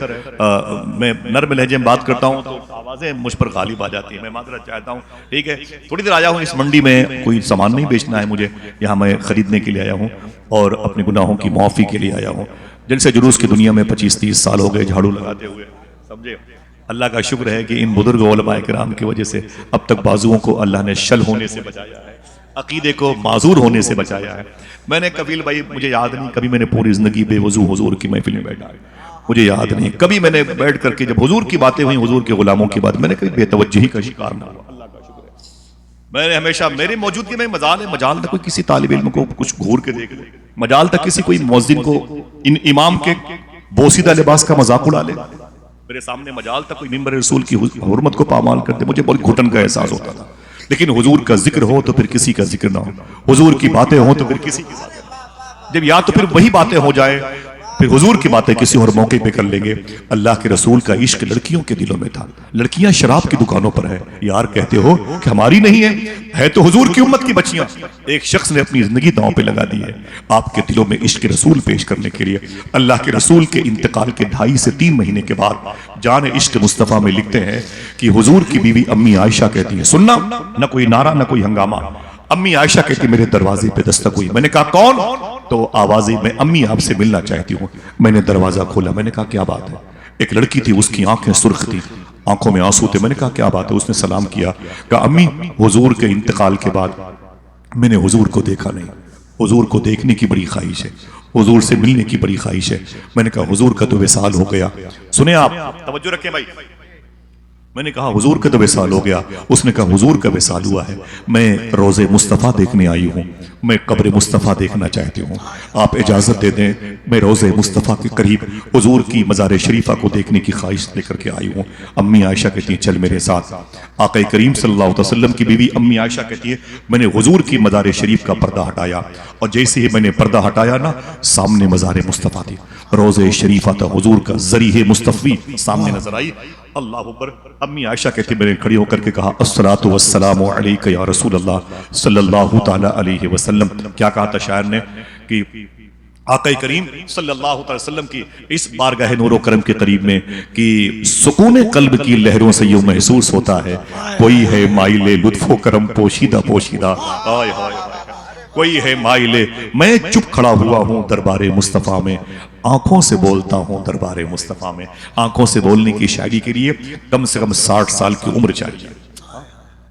میں نرم لہجے میں بات کرتا ہوں تو آوازیں مجھ پر غالب آ جاتی ہیں، میں معذرت چاہتا ہوں، ٹھیک ہے؟ تھوڑی دیر آیا ہوں اس منڈی میں، کوئی سامان نہیں بیچنا ہے مجھے، یہاں میں خریدنے کے لیے آیا ہوں اور اپنے گناہوں کی معافی کے لیے آیا ہوں۔ جلسے جلوس کی دنیا میں 25-30 سال ہو گئے جھاڑو لگاتے ہوئے، سمجھے؟ اللہ کا شکر ہے کہ ان بزرگ علماء کرام کی وجہ سے اب تک بازوؤں کو اللہ نے شل ہونے سے بچایا ہے، عقیدے کو معذور ہونے سے بچایا ہے۔ میں نے کبیل بھائی، مجھے یاد نہیں کبھی میں نے پوری زندگی بے وضو حضور کی محفل میں بیٹھا، مجھے یاد نہیں کبھی میں نے بیٹھ کر کے جب حضور کی باتیں ہوئیں، حضور کے غلاموں کی بات، میں نے کبھی بے توجہی کا شکار نہ ہوا، اللہ کا شکر ہے۔ میں نے ہمیشہ میرے موجودگی میں مجال تک کوئی کسی طالب علم کو کچھ گھور کے دیکھ لے، مجال تک کسی کوئی مؤذن کو ان امام کے بوسیدہ لباس کا مذاق اڑا لے، میرے سامنے مجال تک کوئی ممبر رسول کی حرمت کو پامال کرتے، مجھے بہت گھٹن کا احساس ہوتا تھا۔ لیکن حضور کا ذکر ہو تو پھر کسی کا ذکر نہ ہو، حضور کی باتیں ہوں تو پھر کسی کی باتیں نہ، جب یا تو پھر وہی باتیں ہو جائے پھر حضور کی باتیں کسی اور موقع پہ کر لیں گے۔ اللہ کے رسول کا عشق لڑکیوں کے دلوں میں تھا، لڑکیاں شراب کی دکانوں پر ہے، یار کہتے ہو کہ ہماری نہیں ہے تو حضور کی امت کی بچیاں۔ ایک شخص نے اپنی زندگی داؤں پہ لگا دی ہے آپ کے دلوں میں عشق رسول پیش کرنے کے لیے۔ اللہ کے رسول کے انتقال کے 2.5 سے 3 مہینے کے بعد جان عشق مصطفیٰ میں لکھتے ہیں کہ حضور کی بیوی امی عائشہ کہتی ہیں، سننا، نہ کوئی نعرہ نہ کوئی ہنگامہ، امی عائشہ کہتی میرے دروازے پہ دستک ہوئی، میں نے کہا کون؟ تو آوازیں، میں امی آپ سے ملنا چاہتی ہوں۔ میں نے دروازہ کھولا، میں نے کہا کیا بات ہے؟ ایک لڑکی تھی، اس کی آنکھیں سرخ تھی، آنکھوں میں آنسو تھے، میں نے کہا کیا بات ہے؟ اس نے سلام کیا، کہا امی حضور کے انتقال کے بعد میں نے حضور کو دیکھا نہیں، حضور کو دیکھنے کی بڑی خواہش ہے، حضور سے ملنے کی بڑی خواہش ہے۔ میں نے کہا حضور کا تو وصال ہو گیا۔ سنیں آپ، توجہ رکھیں بھائی، میں نے کہا حضور کا تو وصال ہو گیا. اس نے کہا حضور کا وصال ہوا ہے, میں روضے مصطفیٰ دیکھنے آئی ہوں, میں قبر مصطفیٰ دیکھنا چاہتی ہوں, آپ اجازت دے دیں میں روضے مصطفیٰ کے قریب حضور کی مزار شریفہ کو دیکھنے کی خواہش لے کر کے آئی ہوں. امی عائشہ کہتی ہیں چل میرے ساتھ. آقا کریم صلی اللہ علیہ وسلم کی بیوی امی عائشہ کہتی ہے میں نے حضور کی مزار شریف کا پردہ ہٹایا, اور جیسے ہی میں نے پردہ ہٹایا نا, سامنے مزار مصطفیٰ تھی, روضے شریفہ تھا, حضور کا ذریح مصطفی سامنے نظر آئی. اللہ اکبر. امی عائشہ کہتی میں نے کھڑی ہو کر کے کہا الصلاۃ والسلام علیک یا رسول اللہ صلی اللہ تعالی علیہ وسلم. کیا کہا تھا شاعر نے کہ آقا کریم صلی اللہ تعالی وسلم کی اس بارگاہ نور و کرم کے قریب میں کہ سکون قلب کی لہروں سے یوں محسوس ہوتا ہے کوئی ہے مائل لطف و کرم پوشیدہ پوشیدہ. آئے ہائے کوئی ہے مائل, میں چپ کھڑا ہوا ہوں دربار مصطفیٰ میں, آنکھوں سے بولتا ہوں دربار مصطفیٰ میں. آنکھوں سے بولنے کی شاعری کے لیے کم سے کم 60 سال کی عمر چاہیے,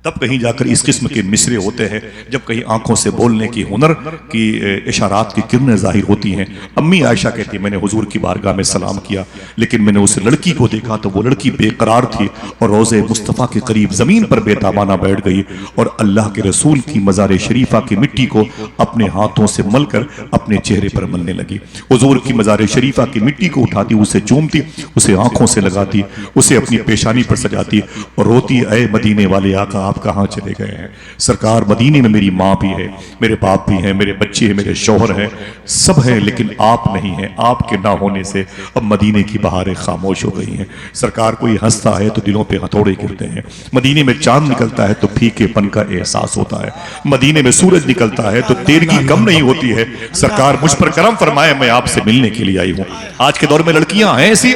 تب کہیں جا کر اس قسم کے مصرے ہوتے ہیں جب کہیں آنکھوں سے بولنے کی ہنر کی اشارات کی کرنیں ظاہر ہوتی ہیں. امی عائشہ کہتی ہے میں نے حضور کی بارگاہ میں سلام کیا, لیکن میں نے اس لڑکی کو دیکھا تو وہ لڑکی بے قرار تھی اور روضے مصطفیٰ کے قریب زمین پر بے تابانہ بیٹھ گئی اور اللہ کے رسول کی مزار شریفہ کی مٹی کو اپنے ہاتھوں سے مل کر اپنے چہرے پر ملنے لگی. حضور کی مزار شریفہ کی مٹی کو اٹھاتی, اسے چومتی, اسے آنکھوں سے لگاتی, اسے اپنی پیشانی پر سجاتی اور روتی اے مدینے والے آقا آپ کہاں چلے گئے ہیں, سرکار مدینے میں میری ماں بھی ہے, میرے باپ بھی ہیں, میرے بچے ہیں, میرے شوہر ہیں, سب ہیں, لیکن آپ نہیں ہیں. آپ کے نہ ہونے سے اب مدینے کی بہاریں خاموش ہو گئی ہیں. سرکار کوئی ہنستا ہے تو دلوں پہ ہتھوڑے گرتے ہیں, مدینے میں چاند نکلتا ہے تو پھیکے پن کا احساس ہوتا ہے, مدینے میں سورج نکلتا ہے تو تیرگی کم نہیں ہوتی ہے. سرکار مجھ پر کرم فرمائے, میں آپ سے ملنے کے لیے آئی ہوں. آج کے دور میں لڑکیاں ہیں ایسی,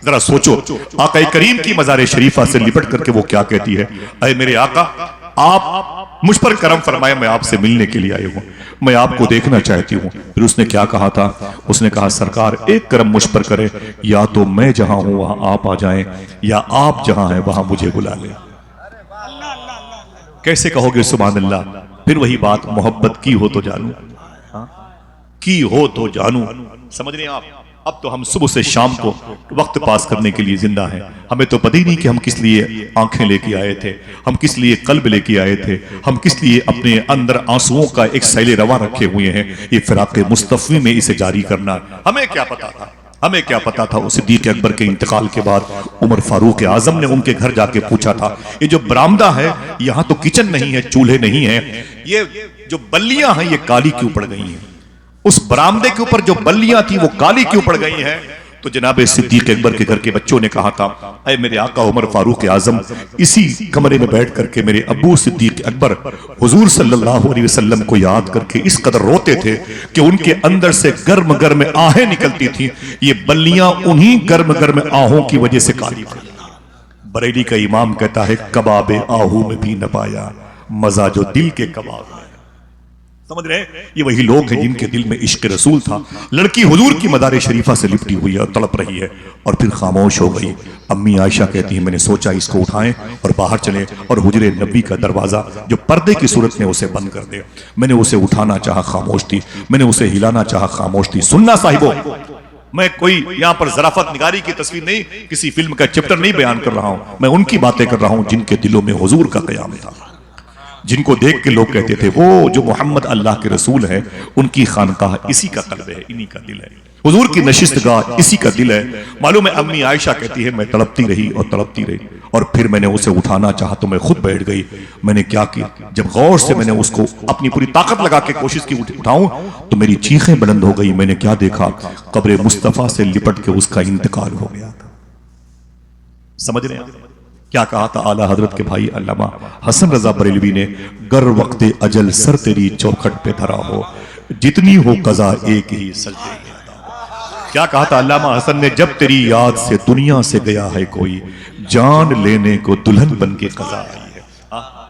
ذرا سوچو آقا کریم کی مزار شریفہ سے لپٹ کر کے وہ کیا کہتی ہے, اے میرے آقا آپ مجھ پر کرم فرمائے, میں آپ سے ملنے کے لیے آئی ہوں, میں آپ کو دیکھنا چاہتی ہوں. پھر اس نے کیا کہا تھا, اس نے کہا سرکار ایک کرم مجھ پر کرے, یا تو میں جہاں ہوں وہاں آپ آ جائیں, یا آپ جہاں ہیں وہاں مجھے بلا لیں. کیسے کہو گے سبحان اللہ؟ پھر وہی بات, محبت کی ہو تو جانو, کی ہو تو جانو. سمجھ رہے ہیں آپ؟ اب تو ہم صبح سے شام کو وقت پاس کرنے کے لیے زندہ ہیں, ہمیں تو پتہ ہی نہیں کہ ہم کس لیے آنکھیں لے کے آئے تھے, ہم کس لیے قلب لے کے آئے تھے, ہم کس لیے اپنے اندر آنسوؤں کا ایک سیل رواں رکھے ہوئے ہیں. یہ فراق مصطفی میں اسے جاری کرنا, ہمیں کیا پتا تھا, ہمیں کیا پتا تھا. صدیق اکبر کے انتقال کے بعد عمر فاروق اعظم نے ان کے گھر جا کے پوچھا تھا, یہ جو برآمدہ ہے یہاں تو کچن نہیں ہے, چولہے نہیں ہیں, یہ جو بلیاں ہیں یہ کالی کیوں پڑ گئی ہیں؟ اس برآمدے کے اوپر جو بلیاں تھی وہ کالی کیوں پڑ گئی ہیں؟ تو جناب صدیق اکبر کے گھر کے بچوں نے کہا تھا اے میرے آقا عمر فاروق اعظم, اسی کمرے میں بیٹھ کر کے میرے ابو صدیق اکبر حضور صلی اللہ علیہ وسلم کو یاد کر کے اس قدر روتے تھے کہ ان کے اندر سے گرم گرم آہیں نکلتی تھیں. یہ بلیاں انہی گرم گرم آہوں کی وجہ سے کالی پڑ گئی. بریلی کا امام کہتا ہے کباب آہو میں بھی نہ پایا مزہ جو دل کے کباب میں. سمجھ رہے ہیں؟ یہ وہی لوگ ہیں جن کے دل میں عشق رسول تھا. لڑکی حضور کی مزار شریفہ سے لپٹی ہوئی ہے اور تڑپ رہی ہے اور پھر خاموش ہو گئی. امی عائشہ کہتی ہیں میں نے سوچا اس کو اٹھائیں اور باہر چلیں اور حجرے نبی کا دروازہ جو پردے کی صورت میں اسے بند کر دے. میں نے اسے اٹھانا چاہا, خاموش تھی. میں نے اسے ہلانا چاہا, خاموش تھی. سننا صاحبو, میں کوئی یہاں پر ظرافت نگاری کی تصویر نہیں, کسی فلم کا چپٹر نہیں بیان کر رہا ہوں, میں ان کی باتیں کر رہا ہوں جن کے دلوں میں حضور کا قیام تھا, جن کو دیکھ کے لوگ کہتے تھے وہ جو محمد اللہ کے رسول ہے, ان کی خانقاہ اسی کا قلب ہے, انہی کا دل ہے, حضور کی نشست گاہ اسی کا دل ہے. معلوم ہے امی عائشہ کہتی ہے میں تڑپتی رہی اور تڑپتی رہی اور پھر میں نے اسے اٹھانا چاہا تو میں خود بیٹھ گئی. میں نے کیا کیا, جب غور سے میں نے اس کو اپنی پوری طاقت لگا کے کوشش کی اٹھاؤں تو میری چیخیں بلند ہو گئی. میں نے کیا دیکھا, قبر مصطفیٰ سے لپٹ کے اس کا انتقال ہو گیا تھا. سمجھ رہے ہیں کیا کہا تھا اعلیٰ حضرت کے بھائی علامہ حسن رضا بریلوی نے, گر وقت اجل سر تیری چوکھٹ پہ دھرا ہو, جتنی ہو قضا ایک ہی سجدے میں ادا ہو. کیا کہا تھا علامہ حسن نے, جب تیری یاد سے دنیا سے گیا ہے کوئی, جان لینے کو دلہن بن کے قضا آئی ہے.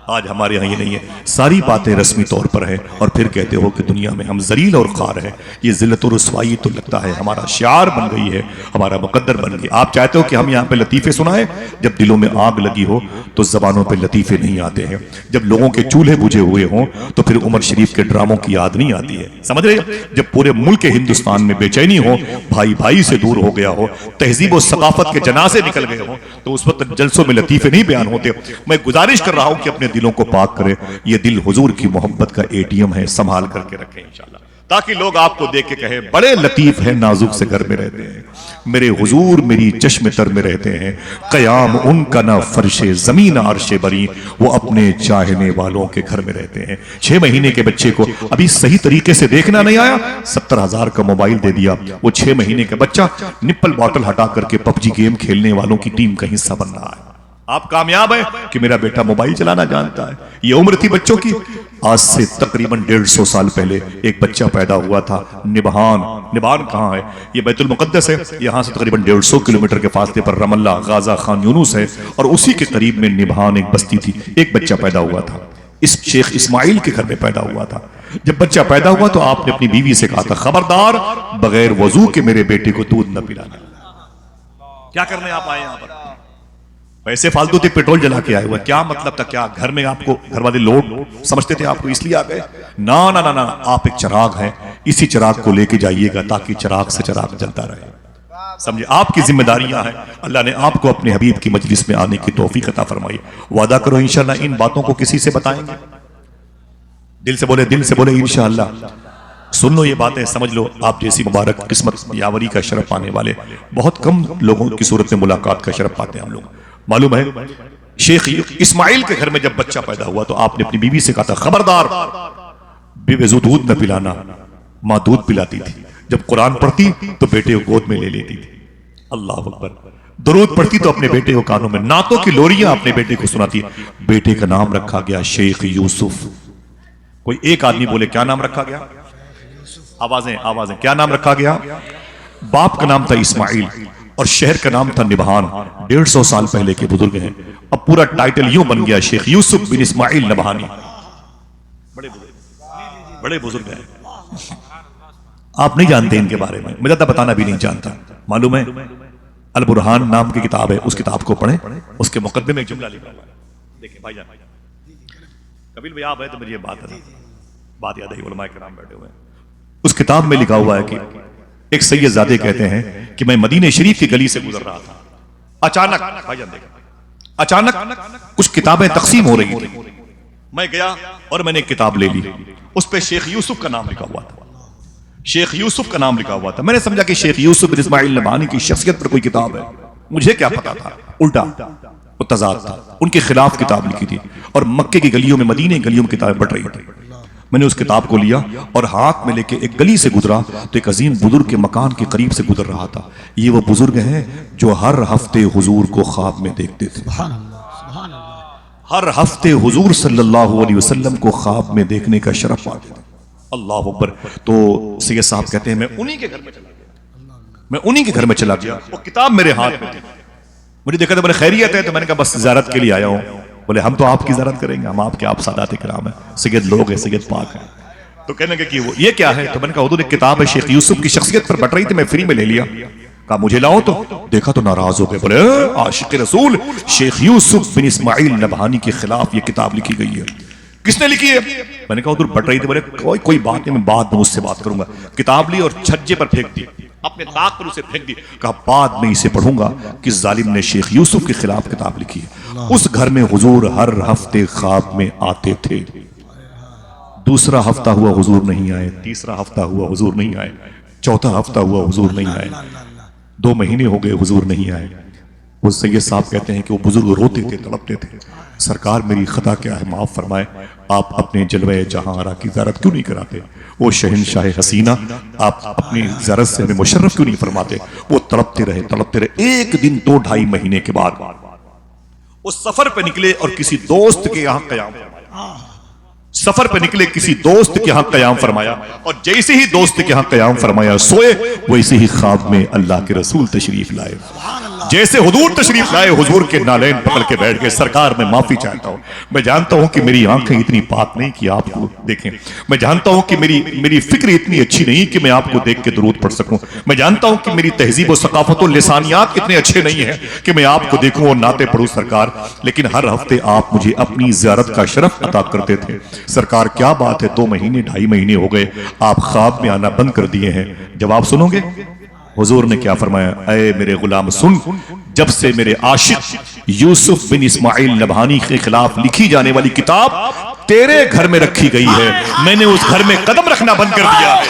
آج ہمارے ہاں یہ نہیں ہے، ساری باتیں رسمی طور پر ہیں اور پھر کہتے ہو کہ دنیا میں ہم ذلیل اور خوار ہیں۔ یہ ذلت و رسوائی تو لگتا ہے ہمارا شعار بن گئی ہے، ہمارا مقدر بن گئی۔ آپ چاہتے ہو کہ ہم یہاں پہ لطیفے سنائیں؟ جب دلوں میں آگ لگی ہو تو زبانوں پہ لطیفے نہیں آتے ہیں، جب لوگوں کے چولہے بجھے ہوئے ہوں تو پھر عمر شریف کے ڈراموں کی یاد نہیں آتی ہے، سمجھ رہے ہیں؟ جب پورے ملک ہندوستان میں بے چینی ہو، بھائی بھائی سے دور ہو گیا ہو، تہذیب و ثقافت کے جنازے نکل گئے ہوں، تو اس وقت جلسوں میں لطیفے نہیں بیان ہوتے۔ میں گزارش کر رہا ہوں کہ اپنے دلوں کو پاک کرے، یہ دل حضور کی محبت کا اے ٹی ایم ہے، سنبھال کر کے رکھیں انشاءاللہ، تاکہ لوگ آپ کو دیکھ کے کہیں بڑے لطیف ہیں، نازک سے گھر میں رہتے ہیں۔ میرے حضور میری چشم تر میں رہتے ہیں، قیام ان کا نہ فرش زمین عرش بری، وہ اپنے چاہنے والوں کے گھر میں رہتے ہیں۔ 6 مہینے کے بچے کو ابھی صحیح طریقے سے دیکھنا نہیں آیا، 70,000 کا موبائل دے دیا، وہ 6 مہینے کا بچہ نپل باٹل ہٹا کر کے پب جی گیم کھیلنے والوں کی ٹیم کا حصہ بن رہا ہے۔ آپ کامیاب ہیں کہ میرا بیٹا موبائل چلانا جانتا ہے۔ یہ عمر تھی بچوں کی۔ آج سے تقریباً 150 سال پہلے ایک بچہ پیدا ہوا تھا، نبہان۔ نبہان کہاں ہے؟ یہ بیت المقدس ہے، یہاں سے تقریباً 150 کلومیٹر کے فاصلے پر رم اللہ، غازہ، خان یونس ہے، اور اسی کے قریب میں نبہان ایک بستی تھی۔ ایک بچہ پیدا ہوا تھا، اس شیخ اسماعیل کے گھر میں پیدا ہوا تھا۔ جب بچہ پیدا ہوا تو آپ نے اپنی بیوی سے کہا تھا، خبردار بغیر وضو کے میرے بیٹے کو دودھ نہ پلانا۔ کیا کرنے آپ آئے یہاں پر؟ پیسے فالتو تھے، پیٹرول جلا کے آئے ہوئے، کیا مطلب تھا؟ کیا گھر میں آپ کو گھر والے لوگ سمجھتے تھے آپ کو اس لیے آ گئے؟ نا نا نا نا، آپ ایک چراغ ہیں، اسی چراغ کو لے کے جائیے گا تاکہ چراغ سے چراغ جلتا رہے۔ سمجھے؟ آپ کی ذمہ داریاں ہیں۔ اللہ نے آپ کو اپنے حبیب کی مجلس میں آنے کی توفیق عطا فرمائی۔ وعدہ کرو انشاءاللہ ان باتوں کو کسی سے بتائیں گے؟ دل سے بولے انشاءاللہ۔ سن لو یہ باتیں، سمجھ لو، آپ جیسی مبارک قسمت یاوری کا شرف پانے والے بہت کم لوگوں کی صورت میں ملاقات کا شرف پاتے ہیں ہم لوگ۔ معلوم ہے شیخ اسماعیل کے گھر میں جب بچہ پیدا ہوا تو آپ نے اپنی بیوی سے کہا تھا، خبردار بے وضو دودھ نہ پلانا۔ ماں دودھ پلاتی تھی، جب قرآن پڑھتی تو بیٹے کو گود میں لے لیتی تھی، اللہ اکبر، درود پڑھتی تو اپنے بیٹے کو کانوں میں، نعتوں کی لوریاں اپنے بیٹے کو سناتی۔ بیٹے کا نام رکھا گیا شیخ یوسف۔ کوئی ایک آدمی بولے کیا نام رکھا گیا؟ آوازیں، کیا نام رکھا گیا؟ باپ کا نام تھا اسماعیل اور شہر کا نام تھا نبہان۔ 150 سال پہلے کے بزرگ ہیں۔ اب پورا ٹائٹل یوں بن گیا، شیخ یوسف بن اسماعیل نبہانی۔ بڑے بزرگ ہیں، آپ نہیں جانتے ان کے بارے میں، میں زیادہ بتانا بھی نہیں چاہتا۔ معلوم ہے البرہان نام کی کتاب ہے، اس کتاب کو پڑھیں، اس کے مقدمے میں ایک جملہ لکھا ہوا ہے، دیکھیں بھائی جان، کبیل بھائی آپ ہے تو مجھے بات یاد آئی، علماء کرام بیٹھے ہوئے ہیں۔ اس کتاب میں لکھا ہوا ہے کہ ایک سید زادے کہتے ہیں کہ میں مدینہ شریف کی گلی سے گزر رہا تھا، اچانک کچھ کتابیں تقسیم ہو رہی تھی، میں گیا اور میں نے ایک کتاب لے لی، اس پہ شیخ یوسف کا نام لکھا ہوا تھا۔ شیخ یوسف کا نام لکھا ہوا تھا، میں نے سمجھا کہ شیخ یوسف بن اسماعیل نبہانی کی شخصیت پر کوئی کتاب ہے، مجھے کیا پتا تھا، الٹا وہ تضاد تھا، ان کے خلاف کتاب لکھی تھی، اور مکے کی گلیوں میں، مدینے کی گلیوں میں کتابیں بڑھ رہی تھی۔ میں نے اس کتاب کو لیا اور ہاتھ میں لے کے ایک گلی سے گزرا تو ایک عظیم بزرگ کے مکان کے قریب سے گزر رہا تھا۔ یہ وہ بزرگ ہیں جو ہر ہفتے حضور کو خواب میں دیکھتے تھے، ہر ہفتے حضور صلی اللہ علیہ وسلم کو خواب میں دیکھنے کا شرف پاتے تھے۔ اللہ اکبر۔ تو سید صاحب کہتے ہیں میں انہی کے گھر میں چلا گیا، وہ کتاب میرے ہاتھ میں تھی، مجھے دیکھا تھا، بولے خیریت ہے؟ تو میں نے کہا بس زیارت کے لیے آیا ہوں۔ بولے ہم تو آپ کی زیارت کریں گے، ہم آپ کے آپ سادات کرام ہیں، سید لوگ ہیں، سید پاک ہیں۔ تو کہنے لگے کہ وہ یہ کیا ہے؟ تو میں نے کہا حضور ایک کتاب ہے شیخ یوسف کی شخصیت پر بٹ رہی تھی، میں فری میں لے لیا۔ کہا مجھے لاؤ، تو دیکھا تو ناراض ہو گئے، بولے عاشق رسول شیخ یوسف بن اسماعیل نبہانی کے خلاف یہ کتاب لکھی گئی ہے۔ کس نے لکھی ہے؟ میں نے کہا حضور بٹ رہی تھی، بولے کوئی بات نہیں، میں بعد میں اس سے بات کروں گا۔ کتاب لی اور چھجے پر پھینک دی، اپنے طاق پر اسے پھینک دی، کہا بعد میں اسے پڑھوں گا کہ ظالم نے شیخ یوسف کے خلاف کتاب لکھی ہے۔ اس گھر میں حضور ہر ہفتے خواب میں آتے تھے۔ دوسرا ہفتہ ہوا حضور نہیں آئے، تیسرا ہفتہ ہوا حضور نہیں آئے، چوتھا ہفتہ ہوا حضور نہیں آئے، 2 مہینے ہو گئے حضور نہیں آئے۔ وہ سید صاحب کہتے ہیں کہ وہ بزرگ روتے تھے، تڑپتے تھے، سرکار میری خطا کیا ہے، معاف فرمائے، آپ اپنے جلوہ جہاں آرا کی زیارت کیوں نہیں کراتے؟ وہ شہنشاہ حسینہ آپ اپنی زیارت سے ہمیں مشرف کیوں نہیں فرماتے؟ وہ تڑپتے رہے۔ ایک دن 2-2.5 مہینے کے بعد وہ سفر پہ نکلے اور کسی دوست کے یہاں قیام فرمایا، سفر پہ نکلے کسی دوست کے ہاں قیام فرمایا، اور جیسے ہی دوست کے ہاں قیام فرمایا سوئے، ویسے ہی خواب میں اللہ کے رسول تشریف لائے۔ جیسے حضور تشریف لائے حضور کے نالین پکڑ کے بیٹھ گئے، سرکار میں معافی چاہتا ہوں، میں جانتا ہوں کہ میری آنکھیں اتنی پاک نہیں کہ آپ کو دیکھیں، میں جانتا ہوں کہ میری فکر اتنی اچھی نہیں کہ میں آپ کو دیکھ کے درود پڑھ سکوں، میں جانتا ہوں کہ میری تہذیب و ثقافت و لسانیات اتنے اچھے نہیں ہیں کہ میں آپ کو دیکھوں اور نعتیں پڑھوں سرکار، لیکن ہر ہفتے آپ مجھے اپنی زیارت کا شرف عطا کرتے تھے سرکار، کیا بات ہے 2 مہینے 2.5 مہینے ہو گئے آپ خواب میں آنا بند کر دیے ہیں، جواب سنو گے؟ حضور نے کیا فرمایا؟ اے میرے غلام سن، جب سے میرے عاشق یوسف بن اسماعیل نبہانی کے خلاف لکھی جانے والی کتاب تیرے گھر میں رکھی گئی ہے، میں نے اس گھر میں قدم رکھنا بند کر دیا ہے۔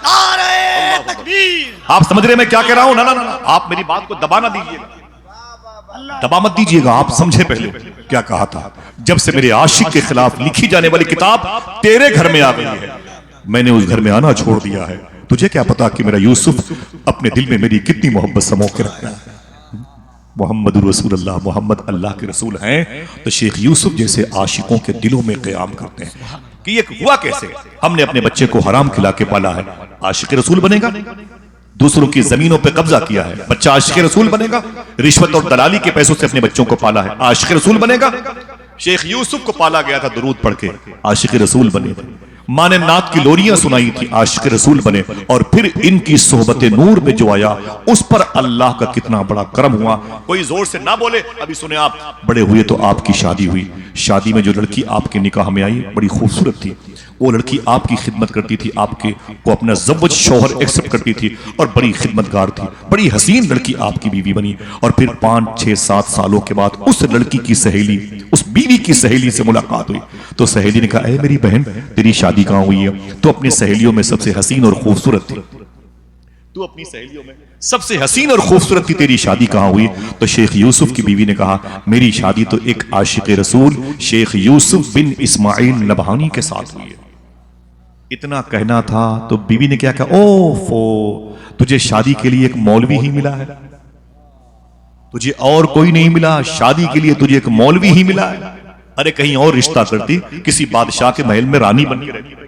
نعرہ تکبیر! آپ سمجھ رہے میں کیا کہہ رہا ہوں؟ نا آپ میری بات کو دبا نہ دیجئے گا، دبا مت دیجئے گا، آپ سمجھے پہلے کیا کہا تھا؟ جب سے میرے عاشق کے خلاف لکھی جانے والی کتاب تیرے گھر میں آ گئی ہے، میں نے اس گھر میں آنا چھوڑ دیا ہے۔ تجھے کیا پتا کہ میرا یوسف اپنے دل میں میری کتنی محبت سمو کے رکھتا ہے۔ محمد رسول اللہ، محمد اللہ کے رسول ہیں تو شیخ یوسف جیسے عاشقوں کے دلوں میں قیام کرتے ہیں کہ یہ ہوا کیسے؟ ہم نے اپنے بچے کو حرام کھلا کے پالا ہے، عاشق رسول بنے گا؟ دوسروں کی زمینوں پہ قبضہ کیا ہے، بچہ عاشق رسول بنے گا؟ رشوت اور دلالی کے پیسوں سے اپنے بچوں کو پالا ہے، عاشق رسول بنے گا؟ شیخ یوسف کو پالا گیا تھا درود پڑھ کے، عاشق رسول بنے تھے، ماں نے نعت کی لوریاں سنائی تھی، عاشق رسول بنے، اور پھر ان کی صحبت نور میں جو آیا اس پر اللہ کا کتنا بڑا کرم ہوا۔ کوئی زور سے نہ بولے، ابھی سنیں آپ، بڑے ہوئے تو آپ کی شادی ہوئی، شادی میں جو لڑکی آپ کے نکاح میں آئی بڑی خوبصورت تھی، وہ لڑکی آپ کی خدمت کرتی تھی، آپ کو اپنا زوج شوہر ایکسپٹ کرتی تھی اور بڑی خدمتگار تھی، بڑی حسین لڑکی آپ کی بیوی بنی، اور پھر 5 6 7 سالوں کے بعد اس لڑکی کی سہیلی، اس بیوی کی سہیلی سے ملاقات ہوئی تو سہیلی نے کہا، اے میری بہن تیری شادی کہاں ہوئی ہے؟ تو اپنی سہیلیوں میں سب سے حسین اور خوبصورت تھی، تو اپنی سہیلیوں میں سب سے حسین اور خوبصورت تھی، تیری شادی کہاں ہوئی؟ تو شیخ یوسف کی بیوی نے کہا، میری شادی تو ایک عاشق رسول شیخ یوسف بن اسماعیل نبہانی کے ساتھ ہوئی ہے۔ اتنا کہنا تھا تو بیوی نے کیا کہا، اوفو تجھے شادی کے لیے ایک مولوی ہی ملا ہے، تجھے اور کوئی نہیں ملا، شادی کے لیے تجھے ایک مولوی ہی ملا ہے؟ ارے کہیں اور رشتہ کرتی، کسی بادشاہ کے محل میں رانی بن کے رہتی،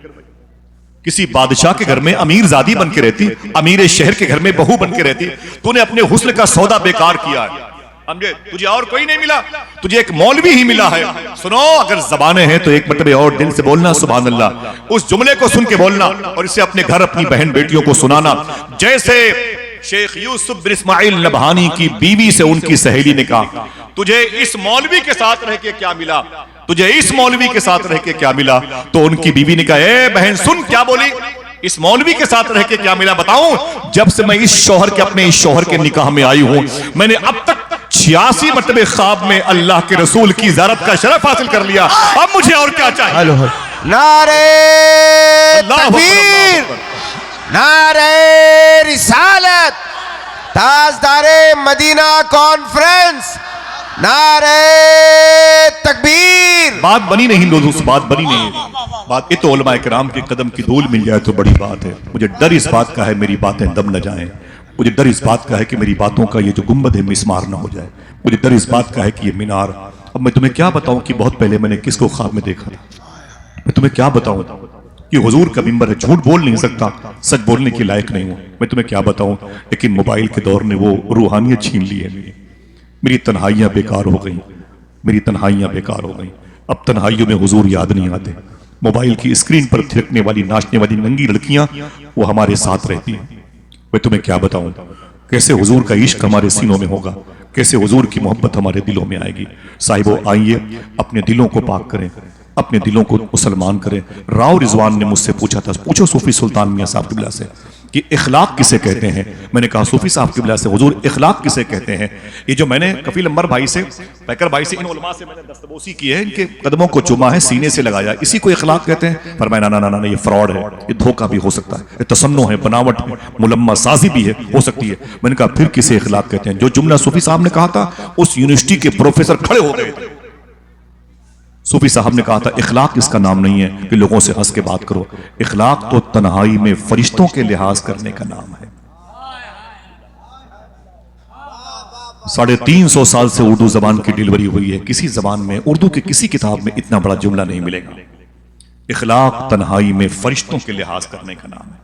کسی بادشاہ کے گھر میں امیر زادی بن کے رہتی، امیر شہر کے گھر میں بہو بن کے رہتی، تو نے اپنے حسن کا سودا بیکار کیا ہے، سمجھے؟ تجھے اور کوئی نہیں ملا، تجھے ایک مولوی ہی ملا ہے۔ سنو، اگر زبانیں ہیں تو ایک مرتبہ اور دل سے بولنا سبحان اللہ، اس جملے کو سن کے بولنا اور اسے اپنے گھر اپنی بہن بیٹیوں کو سنانا، جیسے شیخ یوسف بن اسماعیل نبہانی کی بیوی سے ان کی سہیلی نے کہا، تجھے اس مولوی کے ساتھ رہ کے کیا ملا؟ تجھے اس مولوی کے ساتھ رہ کے کیا ملا؟ تو ان کی بیوی نے کہا، اے بہن سن، کیا بولی؟ اس مولوی کے ساتھ رہ کے کیا ملا بتاؤں؟ جب سے میں اس شوہر کے اپنے اس شوہر کے نکاح میں آئی ہوں، میں نے اب تک 86 مرتبہ خواب میں اللہ کے رسول کی زیارت کا شرف حاصل کر لیا، اب مجھے اور کیا چاہیے؟ نعرہ تکبیر! نعرہ رسالت! تاجدار مدینہ کانفرنس! نعرہ تکبیر! بات بنی نہیں لوگوں، بات بنی نہیں، بات یہ تو علماء کرام کے قدم کی دھول مل جائے تو بڑی بات ہے۔ مجھے ڈر اس بات کا ہے میری باتیں دم نہ جائیں، مجھے ڈر اس بات کا ہے کہ میری باتوں کا یہ جو گنبد ہے مسمار نہ ہو جائے، مجھے ڈر اس بات کا ہے کہ یہ مینار، اب میں تمہیں کیا بتاؤں کہ بہت پہلے میں نے کس کو خواب میں دیکھا تھا، میں تمہیں کیا بتاؤں کہ حضور کا منبر ہے، جھوٹ بول نہیں سکتا، سچ بولنے کی لائق نہیں ہوں، میں تمہیں کیا بتاؤں، لیکن موبائل کے دور نے وہ روحانیت چھین لی ہے، میری تنہائیاں بیکار ہو گئیں، میری تنہائیاں بیکار ہو گئیں، اب تنہائیوں میں حضور یاد نہیں آتے، موبائل کی اسکرین پر تھرکنے والی ناچنے والی ننگی لڑکیاں وہ ہمارے ساتھ رہتی ہیں۔ میں تمہیں کیا بتاؤں کیسے حضور کا عشق ہمارے سینوں میں ہوگا، کیسے حضور کی محبت ہمارے دلوں میں آئے گی۔ صاحبو آئیے اپنے دلوں کو پاک کریں، اپنے دلوں کو مسلمان کریں۔ راؤ رضوان نے مجھ سے پوچھا تھا، پوچھو صوفی سلطان میاں صاحب قبلہ سے کہ اخلاق کسے کہتے ہیں؟ میں نے کہا صوفی صاحب قبلہ سے حضور اخلاق کسے کہتے ہیں؟ یہ جو میں نے کفیل انور بھائی سے، پیکر بھائی سے، ان علماء سے میں نے دستبوسی کی ہے، ان کے قدموں کو چوما ہے، سینے سے لگایا، اسی کو اخلاق کہتے ہیں؟ فرمایا نا نا نا نا، یہ فراڈ ہے، یہ دھوکہ بھی ہو سکتا ہے، یہ تصنع ہے، بناوٹ ہے، ملمہ سازی بھی ہے، ہو سکتی ہے۔ میں نے کہا پھر کسے اخلاق کہتے ہیں؟ جو جملہ صوفی صاحب نے کہا تھا اس یونیورسٹی کے پروفیسر کھڑے ہو گئے تھے۔ صوفی صاحب نے کہا تھا اخلاق اس کا نام نہیں ہے کہ لوگوں سے ہنس کے بات کرو، اخلاق تو تنہائی میں فرشتوں کے لحاظ کرنے کا نام ہے۔ 350 سال سے اردو زبان کی ڈیلیوری ہوئی ہے، کسی زبان میں، اردو کی کسی کتاب میں اتنا بڑا جملہ نہیں ملے گا۔ اخلاق تنہائی میں فرشتوں کے لحاظ کرنے کا نام ہے۔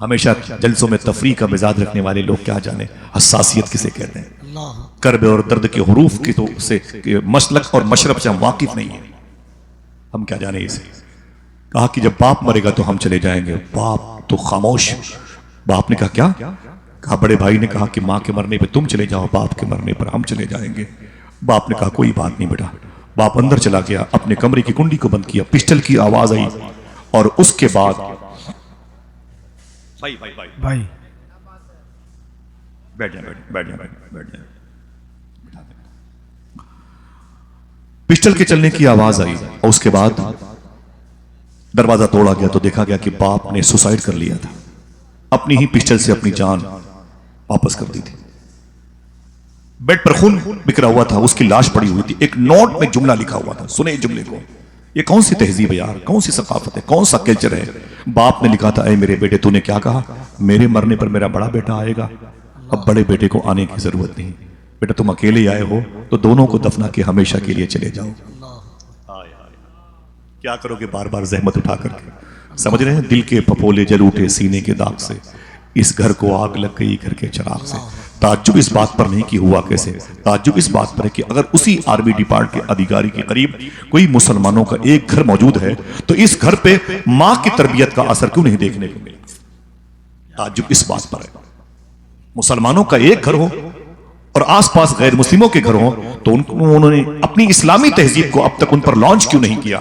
ہمیشہ جلسوں میں تفریح کا مزاج رکھنے والے لوگ کیا جانے حساسیت کسے کہتے ہیں، کرب اور درد کے حروف کی تو سے مسلک اور مشرب سے ہم واقف نہیں ہیں، ہم کیا جانے اسے۔ کہا کہ جب باپ مرے گا تو ہم چلے جائیں گے۔ باپ تو خاموش۔ باپ نے کہا کیا؟ کہا بڑے بھائی نے کہا کہ ماں کے مرنے پہ تم چلے جاؤ، باپ کے مرنے پر ہم چلے جائیں گے۔ باپ نے کہا کوئی بات نہیں بیٹا۔ باپ اندر چلا گیا، اپنے کمرے کی کنڈی کو بند کیا، پسٹل کی آواز آئی اور اس کے بعد بھائی بیٹھ جائیں۔ پسٹل کے چلنے کی آواز آئی اور اس کے بعد دروازہ توڑا گیا تو دیکھا گیا کہ باپ نے سوسائیڈ کر لیا تھا، اپنی ہی پسٹل سے اپنی جان واپس کر دی تھی۔ بیڈ پر خون بکھرا ہوا تھا، اس کی لاش پڑی ہوئی تھی، ایک نوٹ میں جملہ لکھا ہوا تھا، سنیں جملے کو۔ یہ کون سی تہذیب ہے یار، کون سی ثقافت ہے، کون سا کلچر ہے؟ باپ نے لکھا تھا اے میرے بیٹے تو نے کیا کہا؟ میرے مرنے پر میرا بڑا بیٹا آئے گا، اب بڑے بیٹے کو آنے کی ضرورت نہیں، بیٹا تم اکیلے آئے ہو تو دونوں کو دفنا کے ہمیشہ کے لیے چلے جاؤ۔ کیا کرو گے بار بار زحمت اٹھا کر کے؟ سمجھ رہے ہیں؟ دل کے پھپھولے جل اٹھے سینے کے داغ سے، اس گھر کو آگ لگ گئی گھر کے چراغ سے۔ تعجب اس بات پر نہیں کہ ہوا کیسے، تعجب اس بات پر ہے کہ اگر اسی آرمی ڈپارٹ کے ادھیکاری کے قریب کوئی مسلمانوں کا ایک گھر موجود ہے تو اس گھر پہ ماں کی تربیت کا اثر کیوں نہیں دیکھنے کو ملا؟ تعجب اس بات پر ہے۔ مسلمانوں کا ایک گھر ہو اور آس پاس غیر مسلموں کے گھر ہوں تو انہوں نے اپنی اسلامی تہذیب کو اب تک ان پر لانچ کیوں نہیں کیا؟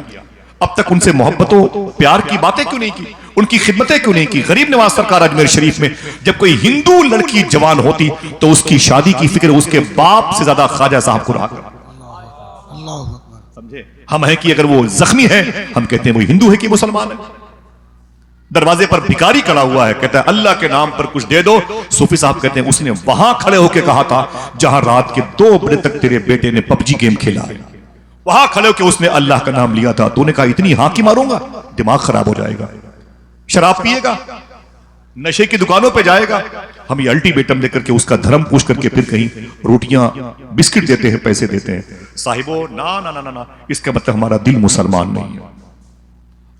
اب تک ان سے محبت و پیار کی باتیں کیوں نہیں کی؟ ان کی خدمتیں کیوں نہیں کی؟ غریب نواز سرکار اجمیر شریف میں جب کوئی ہندو لڑکی جوان ہوتی تو اس کی شادی کی فکر اس کے باپ سے زیادہ خواجہ صاحب کو رہا کرتی۔ سمجھے؟ ہم ہیں کہ اگر وہ زخمی ہے ہم کہتے ہیں وہ ہندو ہے کہ مسلمان ہے۔ دروازے پر بھکاری کھڑا ہوا ہے، کہتا ہے اللہ کے نام پر کچھ دے دو۔ صوفی صاحب کہتے ہیں اس نے وہاں کھڑے ہو کے کہا تھا جہاں رات کے 2 بجے تک تیرے بیٹے نے پبجی گیم کھیلا ہے، وہاں کھڑے ہو کے اس نے اللہ کا نام لیا تھا، تو نے کہا اتنی ہاں کی ماروں گا؟ دماغ خراب ہو جائے گا، شراب پیے گا، نشے کی دکانوں پہ جائے گا۔ ہم یہ الٹیمیٹم دے کر کے اس کا دھرم پوچھ کر کے پھر کہیں روٹیاں بسکٹ دیتے ہیں، پیسے دیتے ہیں۔ صاحبو نا نا نا نا، اس کا مطلب ہمارا دل مسلمان نہیں ہے۔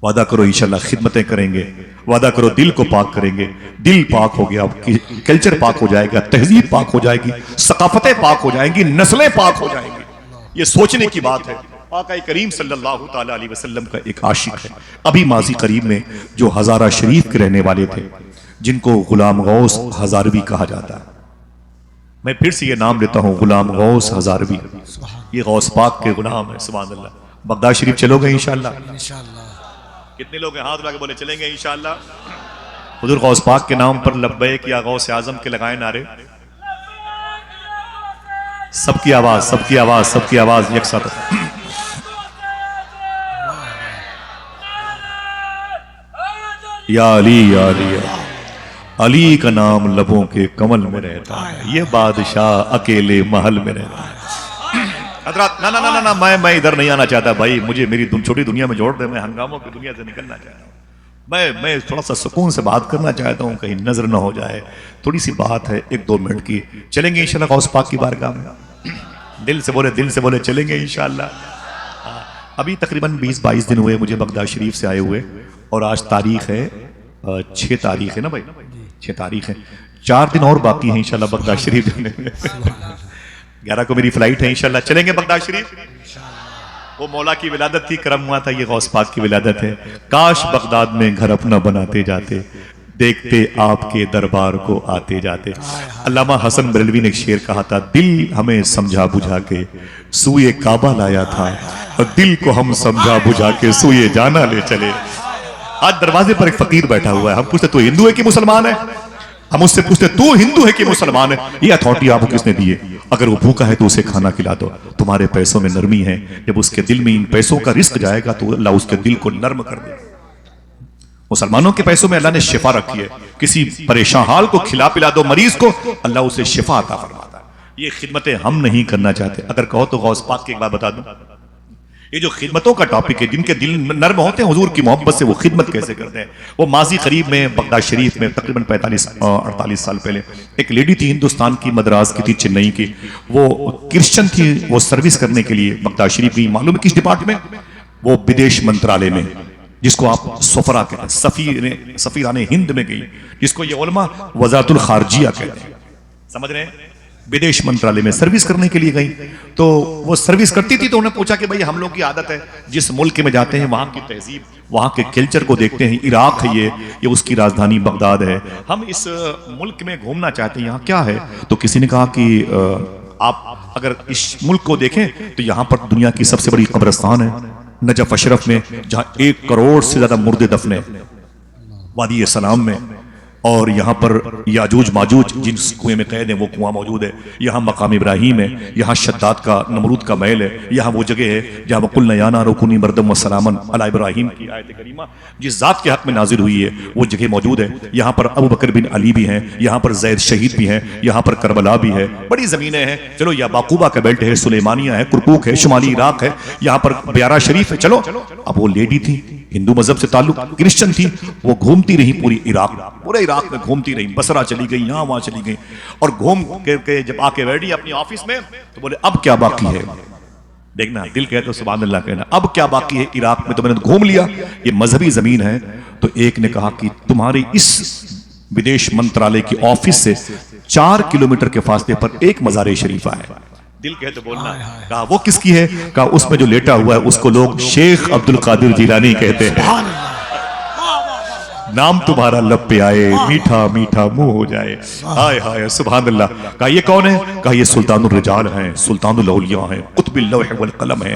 وعدہ کرو انشاءاللہ خدمتیں کریں گے، وعدہ کرو دل کو پاک کریں گے۔ دل پاک ہو گیا، کلچر پاک ہو جائے گا، تہذیب پاک ہو جائے گی، ثقافتیں پاک ہو جائیں گی، نسلیں پاک ہو جائیں گی۔ یہ سوچنے کی بات ہے۔ آقا کریم صلی اللہ تعالیٰ علیہ وسلم کا ایک عاشق ہے، ابھی ماضی قریب میں جو ہزارہ شریف کے رہنے والے تھے، جن کو غلام غوث ہزاروی کہا جاتا ہے۔ میں پھر سے یہ نام لیتا ہوں، غلام غوث ہزاروی، یہ غوث پاک کے غلام ہے۔ سبحان اللہ۔ بغداد شریف چلو گے انشاءاللہ؟ کتنے لوگ ہیں؟ ہاتھ اٹھا کے بولے چلیں گے انشاءاللہ۔ حضور غوث پاک کے نام پر لبیک یا غوث اعظم کے لگائیں نعرے۔ سب کی آواز، سب کی آواز، سب کی آواز یکساں۔ یا علی یا علی، علی کا نام لبوں کے کمل میں رہتا ہے، یہ بادشاہ اکیلے محل میں رہتا ہے۔ حضرات نا نا نا نا، میں ادھر نہیں آنا چاہتا بھائی، مجھے میری چھوٹی دنیا میں جوڑ دے، میں ہنگاموں کی دنیا سے نکلنا چاہتا ہوں۔ میں تھوڑا سا سکون سے بات کرنا چاہتا ہوں، کہیں نظر نہ ہو جائے، تھوڑی سی بات ہے 1-2 منٹ کی۔ چلیں گے انشاءاللہ غوث پاک کی بارگاہ میں؟ دل سے بولے چلیں گے انشاءاللہ۔ ابھی تقریباً 20-22 دن ہوئے مجھے بغداد شریف سے آئے ہوئے، اور آج تاریخ ہے 6 تاریخ ہے نا بھائی، 6 تاریخ ہے، 4 دن اور باقی ہیں انشاءاللہ بغداد شریف جانے میں۔ 11 کو میری فلائٹ ہے انشاءاللہ، چلیں گے بغداد شریف۔ وہ مولا کی ولادت تھی، کرم ہوا تھا، یہ غوث پاک کی ولادت ہے۔ کاش بغداد میں گھر اپنا بناتے جاتے، دیکھتے آپ کے دربار کو آتے جاتے۔ علامہ حسن بریلوی نے ایک شعر کہا تھا، دل ہمیں سمجھا بجھا کے سوئے کعبہ لایا تھا، اور دل کو ہم سمجھا بجھا کے سوئے جانا لے چلے۔ آج دروازے پر ایک فقیر بیٹھا ہوا ہے، ہم پوچھتے تو ہندو ہے کہ مسلمان ہے؟ ہم اس سے پوچھتے تو ہندو ہے کہ مسلمان ہے؟ یہ اتھارٹی آپ کو کس نے دی ہے؟ اگر وہ بھوکا ہے تو اسے کھانا کھلا دو۔ تمہارے پیسوں میں نرمی ہے، جب اس کے دل میں ان پیسوں کا رزق جائے گا تو اللہ اس کے دل کو نرم کر دے۔ مسلمانوں کے پیسوں میں اللہ نے شفا رکھی ہے، کسی پریشان حال کو کھلا پلا دو مریض کو، اللہ اسے شفا عطا فرماتا ہے۔ یہ خدمتیں ہم نہیں کرنا چاہتے۔ اگر کہو تو غوث پاک کی ایک بات بتا دوں، یہ جو خدمتوں کا ٹاپک ہے، جن کے دل نرم ہوتے ہیں حضور کی محبت سے، وہ خدمت کیسے کرتے ہیں؟ وہ ماضی قریب میں بغداد شریف میں تقریباً 45-48 سال پہلے ایک لیڈی تھی ہندوستان کی، مدراس کی تھی، چنئی کی، وہ کرسچن تھی، وہ سروس کرنے کے لیے بغداد شریف کی، معلوم ہے کس ڈپارٹ میں؟ وہ بدیش منترالے میں، جس کو آپ سفرا کہتے ہیں، سفیران ہند میں گئی، جس کو یہ علماء وزارت الخارجیہ کہتے ہیں، سمجھ رہے ہیں؟ بدیش منترالے میں سروس کرنے کے لیے گئی، تو وہ سروس کرتی تھی تو انہیں پوچھا کہ بھئی ہم لوگ کی عادت ہے جس ملک میں جاتے ہیں وہاں کی تہذیب، وہاں کے کلچر کو دیکھتے ہیں، عراق ہے یہ اس کی راجدھانی بغداد ہے، ہم اس ملک میں گھومنا چاہتے ہیں، یہاں کیا ہے؟ تو کسی نے کہا کہ آپ اگر اس ملک کو دیکھیں تو یہاں پر دنیا کی سب سے بڑی قبرستان ہے نجف اشرف میں، جہاں 1 کروڑ سے زیادہ مردے دفن ہیں وادی سلام میں، اور یہاں پر یاجوج ماجوج جن کنویں میں قید ہیں وہ کنواں موجود ہے، یہاں مقام ابراہیم ہے، یہاں شداد کا نمرود کا محل ہے، یہاں وہ جگہ ہے جہاں وَقُلْنَا يَا نَارُ كُونِي بَرْدًا وَسَلَامًا عَلَىٰ ابراہیم کی آیت کریمہ جس ذات کے حق میں نازل ہوئی ہے وہ جگہ موجود ہے، یہاں پر ابو بکر بن علی بھی ہیں، یہاں پر زید شہید بھی ہیں، یہاں پر کربلا بھی ہے، بڑی زمینیں ہیں، چلو یا باقوبہ کا بیلٹ ہے، سلیمانیہ ہے، کرکوک ہے، شمالی عراق ہے، یہاں پر بیارہ شریف ہے، چلو اب وہ لیڈی تھی ہندو مذہب سے تعلق کرسچن تھی، وہ گھومتی رہی پورے عراق میں گھومتی رہی، بصرہ چلی گئی، یہاں وہاں چلی گئی، اور گھوم کے جب آ کے بیٹھی اپنی آفس میں تو بولے اب کیا باقی ہے؟ دیکھنا دل کہے تو سبحان اللہ کہنا، اب کیا باقی ہے عراق میں؟ تو میں نے گھوم لیا، یہ مذہبی زمین ہے۔ تو ایک نے کہا کہ تمہاری اس بدیش منترالے کی آفس سے 4 کلومیٹر کے فاصلے پر ایک مزار شریف ہے، دل کہے تو بولنا۔ کہا وہ کس کی ہے؟ کہا اس میں جو لیٹا ہوا ہے اس کو لوگ شیخ عبد القادر جیلانی کہتے ہیں، نام تمہارا لب پہ آئے میٹھا میٹھا منہ ہو جائے، ہائے ہائے سبحان اللہ۔ کہا یہ کون ہے؟ کہا یہ سلطان الرجال ہیں، سلطان الاولیاء ہیں، قطب اللوح والقلم ہیں،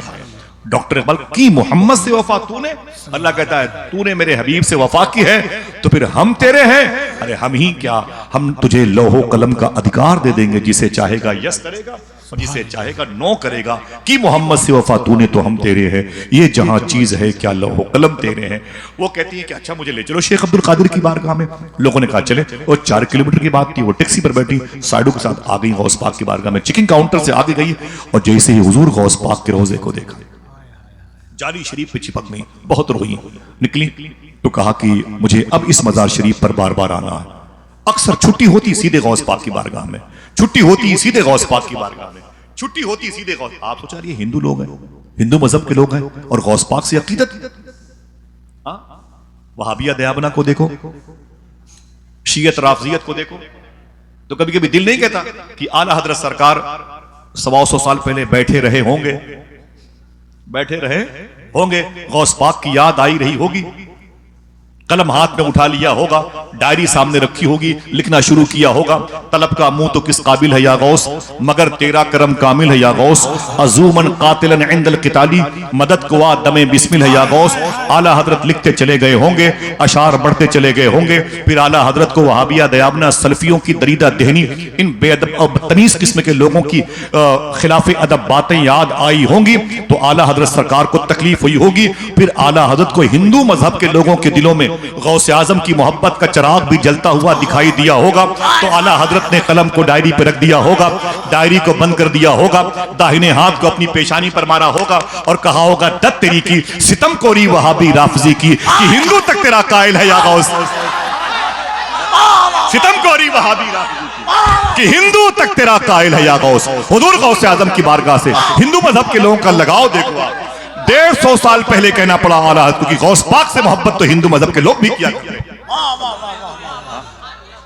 ڈاکٹر اقبال کی محمد سے وفا تو نے؟ اللہ کہتا ہے تو نے میرے حبیب سے وفا کی ہے تو پھر ہم تیرے ہیں؟ ارے ہم ہی کیا، ہم تجھے لوح و قلم کا ادھکار دے دیں گے، جسے چاہے گا یس کرے گا اور جسے چاہے گا نو کرے گا، کی محمد سے وفا تو نے تو ہم تیرے ہیں، یہ جہاں چیز ہے کیا لوح و قلم تیرے ہیں۔ وہ کہتی ہیں کہ اچھا مجھے لے چلو شیخ عبد القادر کی بارگاہ میں، لوگوں نے کہا چلے، اور 4 کلومیٹر کی بات تھی، وہ ٹیکسی پر بیٹھی سائیڈوں کے ساتھ آ گئی غوث پاک کی بارگاہ میں، چیکنگ کاؤنٹر سے آگے گئی اور جیسے ہی حضور غوث پاک کے روضے کو دیکھا، جالی شریف پہ چپک گئی، بہت روئی، نکلی تو کہا کہ مجھے اب اس مزار شریف پر بار بار آنا ہے۔ اکثر چھٹی ہوتی سیدھے غوث پاک کی بارگاہ میں، چھٹی ہوتی سیدھے غوث پاک کی بارگاہ میں، چھٹی ہوتی سیدھے غوث۔ آپ سوچا رہی ہندو لوگ ہیں، ہندو مذہب کے لوگ ہیں اور غوث پاک سے عقیدت۔ وہابیہ دیابنا کو دیکھو، شیعت رافضیت کو دیکھو، تو کبھی کبھی دل نہیں کہتا کہ اعلیٰ حضرت سرکار 100 سال پہلے بیٹھے رہے ہوں گے، غوث پاک کی یاد آئی رہی ہوگی، قلم ہاتھ میں اٹھا لیا ہوگا، ڈائری سامنے رکھی ہوگی، لکھنا شروع کیا ہوگا، طلب کا منہ تو کس قابل ہے یا غوث، مگر تیرا کرم کامل ہے یا غوث، عزومن قاتلن عند القتالی، مدد کو دم بسمل ہے یا غوث۔ اعلیٰ حضرت لکھتے چلے گئے ہوں گے، اشعار بڑھتے چلے گئے ہوں گے، پھر اعلیٰ حضرت کو وہابیہ دیابنا سلفیوں کی دریدہ دہنی، ان بے ادب اور بدتمیز قسم کے لوگوں کی خلاف ادب باتیں یاد آئی ہوں گی تو اعلیٰ حضرت سرکار کو تکلیف ہوئی ہوگی، پھر اعلیٰ حضرت کو ہندو مذہب کے لوگوں کے دلوں میں غوث اعظم کی محبت کا چراغ بھی جلتا ہوا دکھائی دیا ہوگا، تو اعلیٰ حضرت نے قلم کو ڈائری پہ رکھ دیا ہوگا، ڈائری کو بند کر دیا ہوگا، داہنے ہاتھ کو اپنی پیشانی پر مارا ہوگا اور کہا ہوگا دت تیری کی ستم کوری وہابی رافضی کی، کہ ہندو تک تیرا قائل ہے یا غوث، ستم کوری وہابی رافضی کی، کہ ہندو تک تیرا قائل ہے یا غوث۔ حضور غوث اعظم کی بارگاہ سے ہندو مذہب کے لوگوں کا لگاؤ دیکھو آپ، 150 سال پہلے کہنا پڑا اعلیٰ حضرت کیونکہ غوث پاک سے محبت تو ہندو مذہب کے لوگ بھی کیا کرتے ہیں۔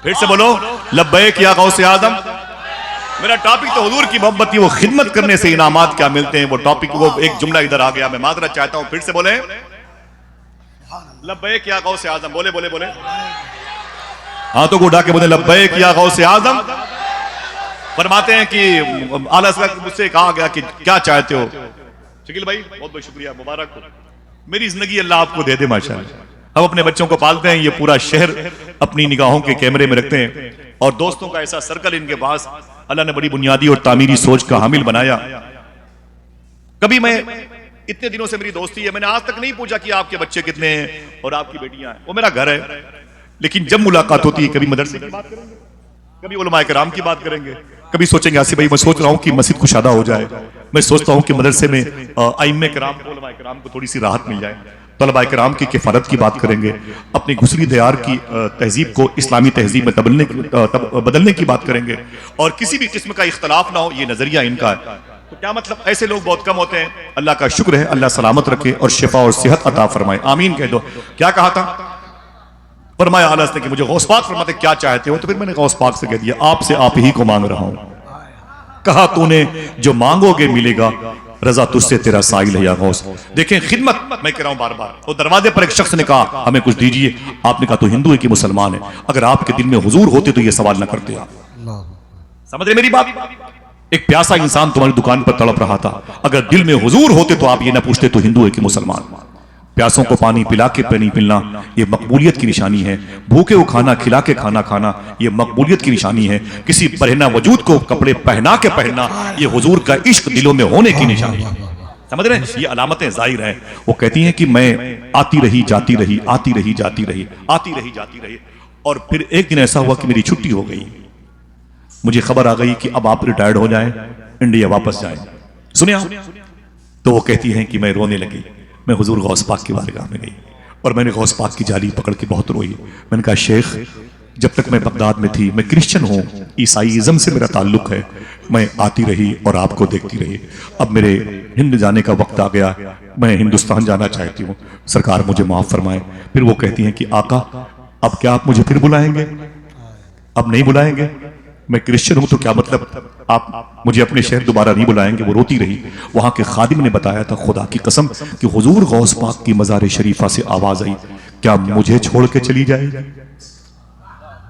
پھر سے بولو لبیک یا غوث اعظم۔ میرا ٹاپک تو حضور کی محبت کی، وہ خدمت کرنے سے انعامات کیا ملتے ہیں، وہ ٹاپک، وہ ایک جملہ ادھر آ گیا، میں معذرت چاہتا ہوں، پھر سے بولیں لبیک یا غوث اعظم، بولے بولے بولے، ہاتھوں کو اٹھا کے بولے لبیک یا غوث اعظم۔ فرماتے ہیں کہ اعلیٰ حضرت مجھ سے کہا گیا کہ کیا چاہتے ہو؟ شکیل بھائی بہت بہت شکریہ، مبارک ہو، میری زندگی اللہ آپ کو دے دے ماشاءاللہ۔ ہم اپنے بچوں کو پالتے ہیں، یہ پورا شہر اپنی نگاہوں کے کیمرے میں رکھتے ہیں، اور دوستوں کا ایسا سرکل ان کے پاس اللہ نے بڑی بنیادی اور تعمیری سوچ کا حامل بنایا۔ کبھی میں اتنے دنوں سے میری دوستی ہے، میں نے آج تک نہیں پوچھا کہ آپ کے بچے کتنے ہیں اور آپ کی بیٹیاں ہیں، وہ میرا گھر ہے، لیکن جب ملاقات ہوتی ہے کبھی مدرسے کی بات کریں گے، کبھی علماء کرام کی بات کریں گے، کبھی سوچیں گے آصف بھائی میں سوچ رہا ہوں کہ مسجد کشادہ ہو جائے، میں سوچتا ہوں کہ مدرسے میں ائمہ کرام کو، علماء کرام کو تھوڑی سی راحت مل جائے، طلباء کرام کی کفالت کی بات کریں گے، اپنی گھسری دیار کی تہذیب کو اسلامی تہذیب میں بدلنے کی بات کریں گے، اور کسی بھی قسم کا اختلاف نہ ہو، یہ نظریہ ان کا ہے۔ تو کیا مطلب؟ ایسے لوگ بہت کم ہوتے ہیں. اللہ کا شکر ہے, اللہ سلامت رکھے اور شفا اور صحت عطا فرمائے, آمین کہہ دو. کیا کہا تھا؟ فرمایا اعلیٰ نے کہ مجھے غوث پاک فرماتے کیا چاہتے ہو؟ تو پھر میں نے غوث پاک سے کہہ دیا آپ سے آپ ہی کو مانگ رہا ہوں. کہا تو نے جو مانگو گے ملے گا, رضا تجھ سے تیرا سائل ہے یا غوث. دیکھیں خدمت میں کہہ رہا ہوں بار بار. وہ دروازے پر ایک شخص نے کہا ہمیں کچھ دیجئے. آپ نے کہا تو ہندو ہے کہ مسلمان ہے؟ اگر آپ کے دل میں حضور ہوتے تو یہ سوال نہ کرتے آپ. سمجھ رہے میری بات؟ ایک پیاسا انسان تمہاری دکان پر تڑپ رہا تھا, اگر دل میں حضور ہوتے تو آپ یہ نہ پوچھتے تو ہندو ہے کہ مسلمان. پیاسوں کو پانی پلا کے پانی پلنا یہ مقبولیت کی نشانی ہے. بھوکے کو کھانا کھلا کے کھانا کھانا یہ مقبولیت کی نشانی ہے. کسی برہنہ وجود کو کپڑے پہنا کے پہننا یہ حضور کا عشق دلوں میں ہونے کی نشانی ہے. سمجھ رہے ہیں؟ یہ علامتیں ظاہر ہیں. وہ کہتی ہیں کہ میں آتی رہی جاتی رہی, آتی رہی جاتی رہی, آتی رہی جاتی رہی, اور پھر ایک دن ایسا ہوا کہ میری چھٹی ہو گئی. مجھے خبر آ گئی کہ اب آپ ریٹائرڈ ہو جائیں, انڈیا واپس جائیں. سنیں آپ؟ تو وہ کہتی ہیں کہ میں رونے لگی. میں حضور غوث پاک کی بارگاہ میں گئی اور میں نے غوث پاک کی جالی پکڑ کے بہت روئی. میں نے کہا شیخ جب تک میں بغداد میں تھی, میں کرسچن ہوں, عیسائیزم سے میرا تعلق ہے, میں آتی رہی اور آپ کو دیکھتی رہی. اب میرے ہند جانے کا وقت آ گیا, میں ہندوستان جانا چاہتی ہوں, سرکار مجھے معاف فرمائے. پھر وہ کہتی ہیں کہ آقا اب کیا آپ مجھے پھر بلائیں گے؟ اب نہیں بلائیں گے؟ میں کرسچن ہوں تو کیا مطلب آپ مجھے اپنے شہر دوبارہ نہیں بلائیں گے؟ وہ روتی رہی. وہاں کے خادم نے بتایا تھا خدا کی قسم کہ حضور غوث پاک کی مزار شریفہ سے آواز آئی کیا مجھے چھوڑ کے چلی جائے گی؟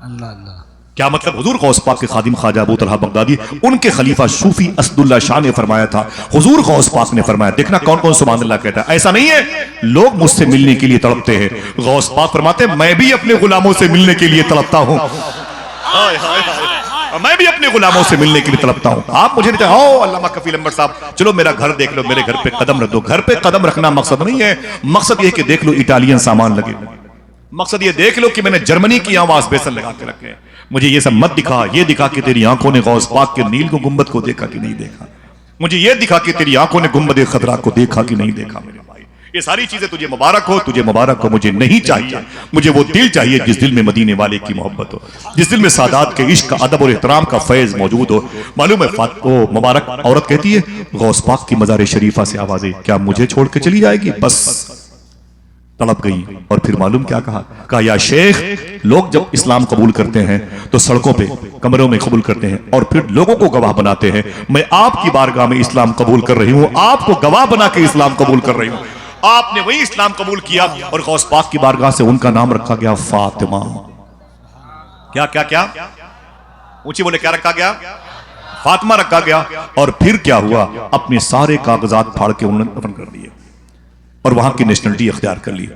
اللہ اللہ. کیا مطلب؟ حضور غوث پاک کے خادم خواجہ ابو طلحہ بغدادی, ان کے خلیفہ صوفی اسد اللہ شاہ نے فرمایا تھا, حضور غوث پاک نے فرمایا. دیکھنا کون کون سبحان اللہ کہتا ہے. ایسا نہیں ہے لوگ مجھ سے ملنے کے لیے تڑپتے ہیں, غوث پاک فرماتے میں بھی اپنے غلاموں سے ملنے کے لیے تڑپتا ہوں. میں بھی اپنے غلاموں سے ملنے کے لیے تڑپتا ہوں. آپ مجھے نہیں او علامہ کفیل انور صاحب چلو میرا گھر دیکھ لو, میرے گھر پہ قدم رکھ دو. گھر پہ قدم رکھنا مقصد نہیں ہے, مقصد یہ کہ دیکھ لو اٹالین سامان لگے, مقصد یہ دیکھ لو کہ میں نے جرمنی کی آواز بیسن لگا کے رکھے. مجھے یہ سب مت دکھا, یہ دکھا کہ تیری آنکھوں نے غوث پاک کے نیل کو گنبد کو دیکھا کہ نہیں دیکھا. مجھے یہ دکھا کہ تیری آنکھوں نے گنبد خضرا کو دیکھا کہ نہیں دیکھا. میرے بھائی یہ ساری چیزیں تجھے مبارک ہو, تجھے مبارک ہو. مجھے نہیں چاہیے, مجھے وہ دل چاہیے جس دل میں مدینے والے کی محبت ہو, جس دل میں سادات کے عشق کا ادب اور احترام کا فیض موجود ہو. معلوم ہے وہ مبارک عورت کہتی ہے غوث پاک کی مزار شریفہ سے آواز آئی کیا مجھے چھوڑ کے چلی جائے گی؟ بس تڑپ گئی. اور پھر معلوم کیا کہا؟ کہا یا شیخ لوگ جب اسلام قبول کرتے ہیں تو سڑکوں پہ کمروں میں قبول کرتے ہیں اور پھر لوگوں کو گواہ بناتے ہیں. میں آپ کی بارگاہ میں اسلام قبول کر رہی ہوں, آپ کو گواہ بنا کے اسلام قبول کر رہی ہوں. آپ نے وہی اسلام قبول کیا اور غوث پاک کی بارگاہ سے ان کا نام رکھا گیا فاطمہ. کیا کیا کیا اونچی بولے, کیا رکھا گیا؟ فاطمہ رکھا گیا. اور پھر کیا ہوا؟ اپنے سارے کاغذات پھاڑ کے انہوں نے دفن کر دیے اور وہاں کی نیشنلٹی اختیار کر لی.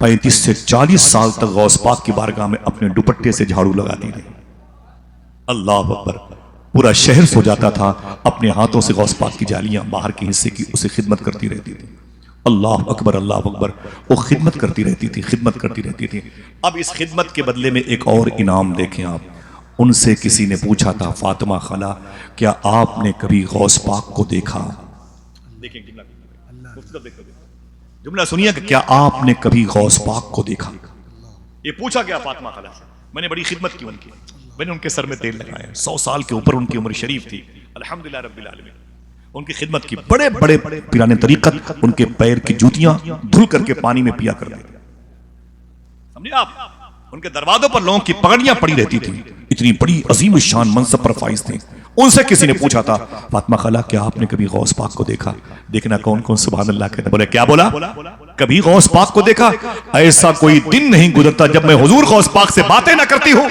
35 سے 40 سال تک غوث پاک کی بارگاہ میں اپنے دوپٹے سے جھاڑو لگاتی رہی. اللہ اکبر. پورا شہر سو جاتا تھا, اپنے ہاتھوں سے غوث پاک کی جالیاں باہر کے حصے کی اسے خدمت کرتی رہتی تھی. اللہ اکبر اللہ اکبر. وہ خدمت کرتی رہتی تھی, خدمت کرتی رہتی تھی. اب اس خدمت کے بدلے میں ایک اور انعام دیکھیں آپ. ان سے کسی نے پوچھا تھا فاطمہ خالہ کیا آپ نے کبھی غوث پاک کو دیکھا؟ دیکھیں جملہ سنیے کہ کیا آپ نے کبھی غوث پاک کو دیکھا؟ یہ پوچھا گیا فاطمہ خالہ سے. میں نے بڑی خدمت کی ان کی, میں نے ان کے سر میں تیل لگایا. 100 سال کے اوپر ان کی عمر شریف تھی. الحمدللہ رب العالمین. ان کی خدمت کی. بڑے بڑے پیرانے طریقت ان کے پیر کی جوتیاں دھل کر کے پانی میں پیا کرتے تھے. سمجھے آپ؟ ان کے دروازوں پر لوگوں کی پگڑیاں پڑی رہتی تھی. اتنی بڑی عظیم الشان منصب پر فائز تھے. ان سے کسی نے پوچھا تھا فاطمہ خالہ کیا آپ نے کبھی غوث پاک کو دیکھا؟ دیکھنا کون کون سبحان اللہ کہتے. بولے کیا بولا؟ کبھی غوث پاک کو دیکھا؟ ایسا کوئی دن نہیں گزرتا جب میں حضور غوث پاک سے باتیں نہ کرتی ہوں.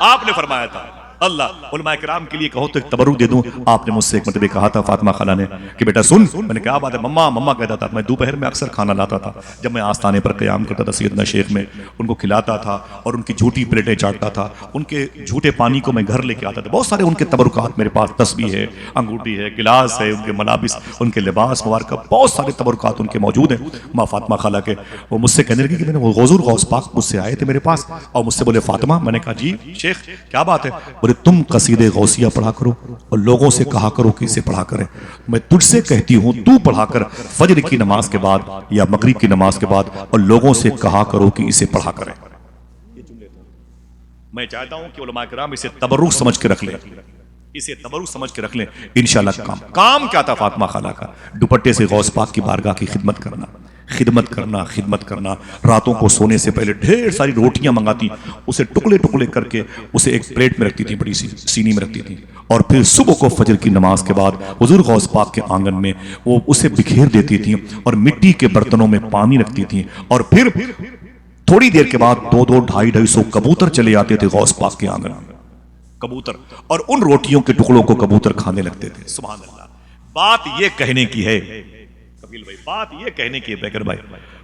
آپ نے فرمایا تھا اللہ علماء کرام کے لیے کہو تو ایک تبرک دے دوں. آپ نے مجھ سے ایک مرتبہ کہا تھا فاطمہ خالہ نے کہ بیٹا سن. میں نے کہا بات ہے؟ مما مما کہتا تھا. میں دوپہر میں اکثر کھانا لاتا تھا جب میں آستانے پر قیام کرتا تھا سیدنا شیخ میں, ان کو کھلاتا تھا اور ان کی جھوٹی پلیٹیں چاٹتا تھا. ان کے جھوٹے پانی کو میں گھر لے کے آتا تھا. بہت سارے ان کے تبرکات میرے پاس, تسبیح ہے, انگوٹھی ہے, گلاس ہے, ان کے ملابس, ان کے لباس مبارکہ, بہت سارے تبرکات ان کے موجود ہیں ماں فاطمہ خالہ کے. وہ مجھ سے کہنے لگی کہ میں نے حضور غوث پاک مجھ سے آئے تھے میرے پاس اور مجھ سے بولے فاطمہ. میں نے کہا جی شیخ کیا بات ہے؟ بولے تم قصیدے غوثیہ پڑھا کرو اور لوگوں سے کہا کرو کہ اسے پڑھا کریں. میں تجھ سے کہتی ہوں تو پڑھا کر فجر کی نماز کے بعد یا مغرب کی نماز کے بعد, اور لوگوں سے کہا کرو کہ اسے پڑھا کریں. میں چاہتا ہوں کہ علماء کرام اسے تبرک سمجھ کے رکھ لیں. اسے تبرک سمجھ کے رکھ لیں انشاءاللہ کام کیا تھا فاطمہ خالہ کا؟ دوپٹے سے غوث پاک کی بارگاہ کی خدمت کرنا، خدمت کرنا، راتوں کو سونے سے پہلے ڈھیر ساری روٹیاں منگاتی، اسے ٹکڑے ٹکڑے کر کے اسے ایک پلیٹ میں رکھتی تھی، بڑی سی سینی میں رکھتی تھی، اور پھر صبح کو فجر کی نماز کے بعد حضور غوث پاک کے آنگن میں وہ اسے بکھیر دیتی تھی اور مٹی کے برتنوں میں پانی رکھتی تھی، اور پھر تھوڑی دیر کے بعد 200-250 کبوتر چلے آتے تھے غوث پاک کے آنگن میں، کبوتر، اور ان روٹیوں کے ٹکڑوں کو کبوتر کھانے لگتے تھے۔ سبحان اللہ۔ بات یہ کہنے کی ہے کبیل بھائی، بات یہ کہنے کی ہے بیکر بھائی،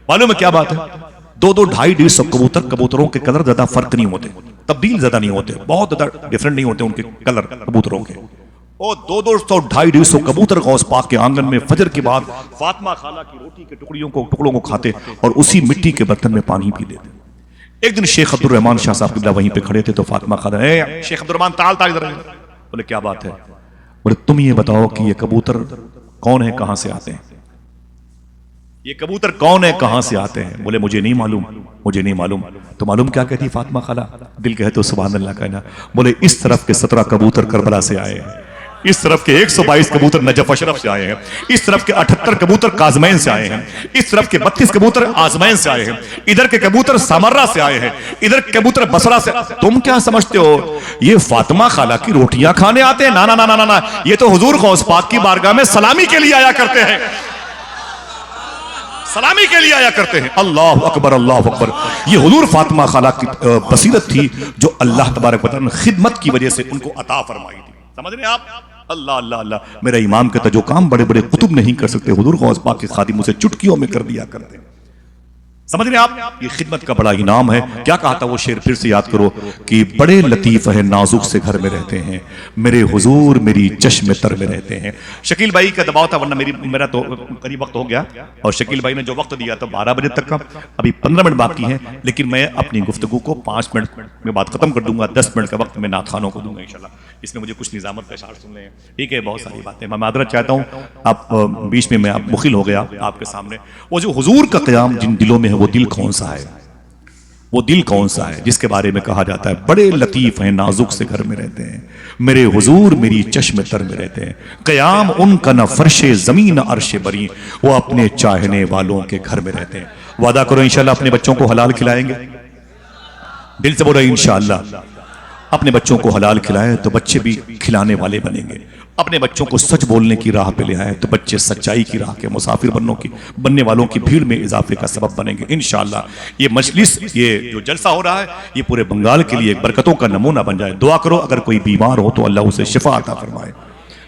معلوم ہے کیا بات ہے؟ 200-250 کبوتروں کے کلر زیادہ فرق نہیں ہوتے، تبدیل زیادہ نہیں ہوتے، بہت زیادہ ڈیفرنٹ نہیں ہوتے ان کے کلر کبوتروں کے، اور 200-250 کبوتر غوث پاک کے آنگن میں فجر کے بعد فاطمہ خالہ کی روٹی کے ٹکڑوں کو کھاتے اور اسی مٹی کے برتن میں پانی پی لیتے۔ ایک دن شیخ عبد الرحمن شاہ صاحب قبلہ وہیں پہ کھڑے تھے، تو فاطمہ خالہ اے شیخ عبد الرحمن تعال ادھر، بولے کیا بات ہے؟ بولے تم یہ بتاؤ کہ یہ کبوتر کون ہے، کہاں سے آتے ہیں؟ یہ کبوتر کون ہے، کہاں سے آتے ہیں؟ بولے مجھے نہیں معلوم۔ تو معلوم کیا کہتی فاطمہ خالہ؟ دل کہے تو سبحان اللہ کہنا، بولے اس طرف کے 17 کبوتر کربلا سے آئے ہیں، اس طرف کے 122 کبوتر نجف اشرف سے آئے ہیں، اس طرف کے 78 کبوتر کاظمین سے آئے ہیں، اس طرف کے 32 کبوتر آزمین سے آئے ہیں، ادھر کے کبوتر سامرہ سے آئے ہیں، ادھر کے کبوتر بصرہ سے۔ تم کیا سمجھتے ہو یہ فاطمہ خالہ کی روٹیاں کھانے آتے ہیں؟ نا، یہ تو حضور غوث پاک کی بارگاہ میں سلامی کے لیے آیا کرتے ہیں، سلامی کے لیے آیا کرتے ہیں۔ اللہ اکبر، اللہ اکبر۔ یہ حضور فاطمہ خالہ کی بصیرت تھی جو اللہ تبارک و تعالیٰ نے خدمت کی وجہ سے ان کو عطا فرمائی تھی، سمجھ رہے ہیں آپ؟ اللہ میرا امام کہتا جو کام بڑے بڑے قطب نہیں کر سکتے حضور غوث پاک کے خادم اسے چٹکیوں میں کر دیا کرتے ہیں، سمجھ رہے ہیں آپ؟ یہ خدمت کا بڑا انعام ہے۔ کیا کہا تھا وہ شعر پھر سے یاد کرو کہ بڑے لطیف ہے نازک سے گھر میں رہتے ہیں، میرے حضور میری چشم تر میں رہتے ہیں۔ شکیل بھائی کا دباؤ تھا، ورنہ میرا تو قریب وقت ہو گیا، اور شکیل بھائی نے جو وقت دیا تھا 12 بجے تک کا، ابھی 15 منٹ باقی ہیں، لیکن میں اپنی گفتگو کو 5 منٹ میں بات ختم کر دوں گا، 10 منٹ کا وقت میں نعت خوانوں کو دوں گا انشاءاللہ۔ اس میں مجھے کچھ نظامت کا اشعار سننے ہیں، ٹھیک ہے؟ بہت ساری باتیں، میں معذرت چاہتا ہوں آپ بیچ میں مخل ہو گیا آپ کے سامنے۔ وہ جو حضور کا قیام جن دلوں میں ہے، وہ دل کون سا ہے؟ وہ دل کون سا ہے جس کے بارے میں کہا جاتا ہے بڑے لطیف ہیں نازک سے گھر میں رہتے ہیں، میرے حضور میری چشم تر میں رہتے ہیں، قیام ان کا نہ فرش زمین نہ عرش بری، وہ اپنے چاہنے والوں کے گھر میں رہتے ہیں۔ وعدہ کرو انشاءاللہ اپنے بچوں کو حلال کھلائیں گے، دل سے بولو انشاءاللہ اپنے بچوں کو حلال کھلائیں تو بچے بھی کھلانے والے بنیں گے، اپنے بچوں کو سچ بولنے کی راہ پہ لے آئے تو بچے سچائی کی راہ کے مسافر بننے والوں کی بھیڑ میں اضافے کا سبب بنیں گے انشاءاللہ۔ یہ مجلس، یہ جو جلسہ ہو رہا ہے، یہ پورے بنگال کے لیے ایک برکتوں کا نمونہ بن جائے۔ دعا کرو اگر کوئی بیمار ہو تو اللہ اسے شفا عطا فرمائے،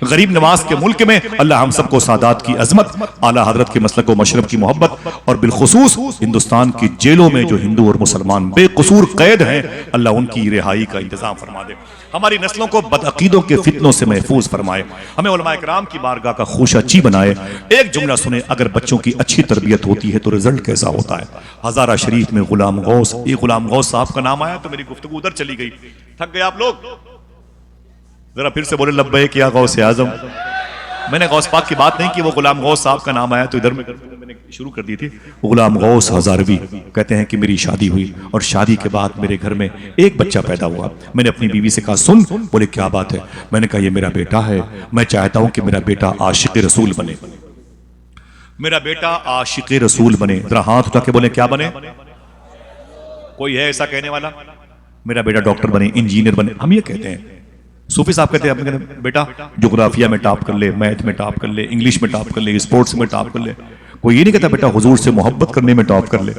غریب نواز کے ملک میں اللہ ہم سب کو سادات کی عظمت، اعلیٰ حضرت کے مسلک و مشرب کی محبت، اور بالخصوص ہندوستان کی جیلوں میں جو ہندو اور مسلمان بے قصور قید ہیں، اللہ ان کی رہائی کا انتظام فرما دے، ہماری نسلوں کو بدعقیدوں کے فتنوں سے محفوظ فرمائے، ہمیں علماء کرام کی بارگاہ کا خوشہ چی بنائے۔ ایک جملہ سنیں، اگر بچوں کی اچھی تربیت ہوتی ہے تو رزلٹ کیسا ہوتا ہے؟ ہزارہ شریف میں غلام غوث، ایک غلام غوث صاحب کا نام آیا تو میری گفتگو ادھر چلی گئی، تھک گئے آپ لوگ؟ ذرا پھر سے بولے لبیک یا غوث اعظم۔ میں نے غوث پاک کی بات نہیں کی، وہ غلام غوث صاحب کا نام آیا تو ادھر میں نے شروع کر دی تھی۔ غلام غوث ہزاروی کہتے ہیں کہ میری شادی ہوئی اور شادی کے بعد میرے گھر میں ایک بچہ پیدا ہوا، میں نے اپنی بیوی سے کہا سن، بولے کیا بات ہے؟ میں نے کہا یہ میرا بیٹا ہے، میں چاہتا ہوں کہ میرا بیٹا عاشق رسول بنے، میرا بیٹا عاشق رسول بنے۔ ذرا ہاتھ اٹھا کے بولے کیا بنے؟ کوئی ہے ایسا کہنے والا؟ میرا بیٹا ڈاکٹر بنے، انجینئر بنے۔ ہم یہ کہتے ہیں، صوفی صاحب کہتے ہیں بیٹا جغرافیہ میں ٹاپ کر لے، میتھ میں ٹاپ کر لے، انگلش میں ٹاپ کر لے، اسپورٹس میں ٹاپ کر لے۔ کوئی یہ نہیں کہتا بیٹا حضور سے محبت کرنے میں ٹاپ کر لے،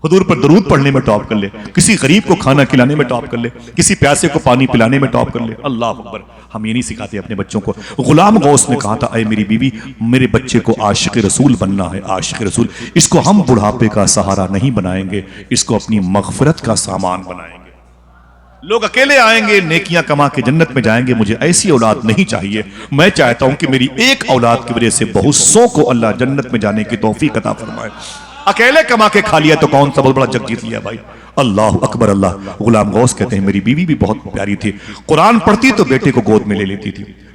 حضور پر درود پڑھنے میں ٹاپ کر لے، کسی غریب کو کھانا کھلانے میں ٹاپ کر لے، کسی پیاسے کو پانی پلانے میں ٹاپ کر لے۔ اللہ اکبر، ہم یہ نہیں سکھاتے اپنے بچوں کو۔ غلام غوث نے کہا تھا اے میری بیوی، میرے بچے کو عاشق رسول بننا ہے، عاشق رسول، اس کو ہم بڑھاپے کا سہارا نہیں بنائیں گے، اس کو اپنی مغفرت کا سامان بنائیں گے۔ لوگ اکیلے آئیں گے، نیکیاں کما کے جنت میں جائیں گے، مجھے ایسی اولاد نہیں چاہیے۔ میں چاہتا ہوں کہ میری ایک اولاد کی وجہ سے بہت سو کو اللہ جنت میں جانے کی توفیق عطا فرمائے۔ اکیلے کما کے کھا لیا تو کون سا بہت بڑا جگ جیت لیا بھائی۔ اللہ اکبر اللہ۔ غلام غوث کہتے ہیں میری بیوی بھی بہت پیاری تھی، قرآن پڑھتی تو بیٹے کو گود میں لے لیتی تھی،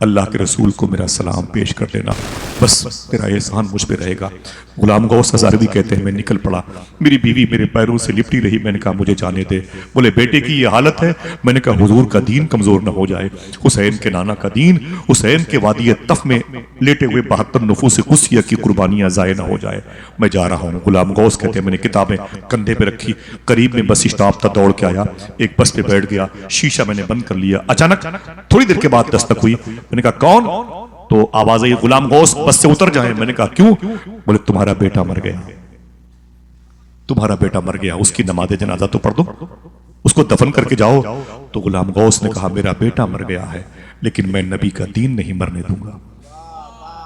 اللہ کے رسول کو میرا سلام پیش کر دینا، بس تیرا احسان مجھ پہ رہے گا۔ غلام غوث ہزاروی کہتے ہیں میں نکل پڑا، میری بیوی میرے پیروں سے لپٹی رہی، میں نے کہا مجھے جانے دے۔ بولے بیٹے کی یہ حالت ہے؟ میں نے کہا حضور کا دین کمزور نہ ہو جائے، حسین کے نانا کا دین، حسین کے وادی طف میں لیٹے ہوئے 72 نفوس قدسیہ کی قربانیاں ضائع نہ ہو جائے، میں جا رہا ہوں۔ غلام غوث کہتے ہیں میں نے کتابیں کندھے پہ رکھی، قریب میں بس اسٹاپ تھا، دوڑ کے آیا، ایک بس پہ بیٹھ گیا، شیشہ میں نے بند کر لیا۔ اچانک تھوڑی دیر کے بعد دستک ہوئی، میں نے کہا کون؟ تو آواز آئی غلام غوث بس سے اتر جائیں۔ میں نے کہا کیوں؟ بولے تمہارا بیٹا مر گیا، تمہارا بیٹا مر گیا، اس کی نماز جنازہ تو پڑھ دو، اس کو دفن کر کے جاؤ۔ تو غلام غوث نے کہا میرا بیٹا مر گیا ہے لیکن میں نبی کا دین نہیں مرنے دوں گا،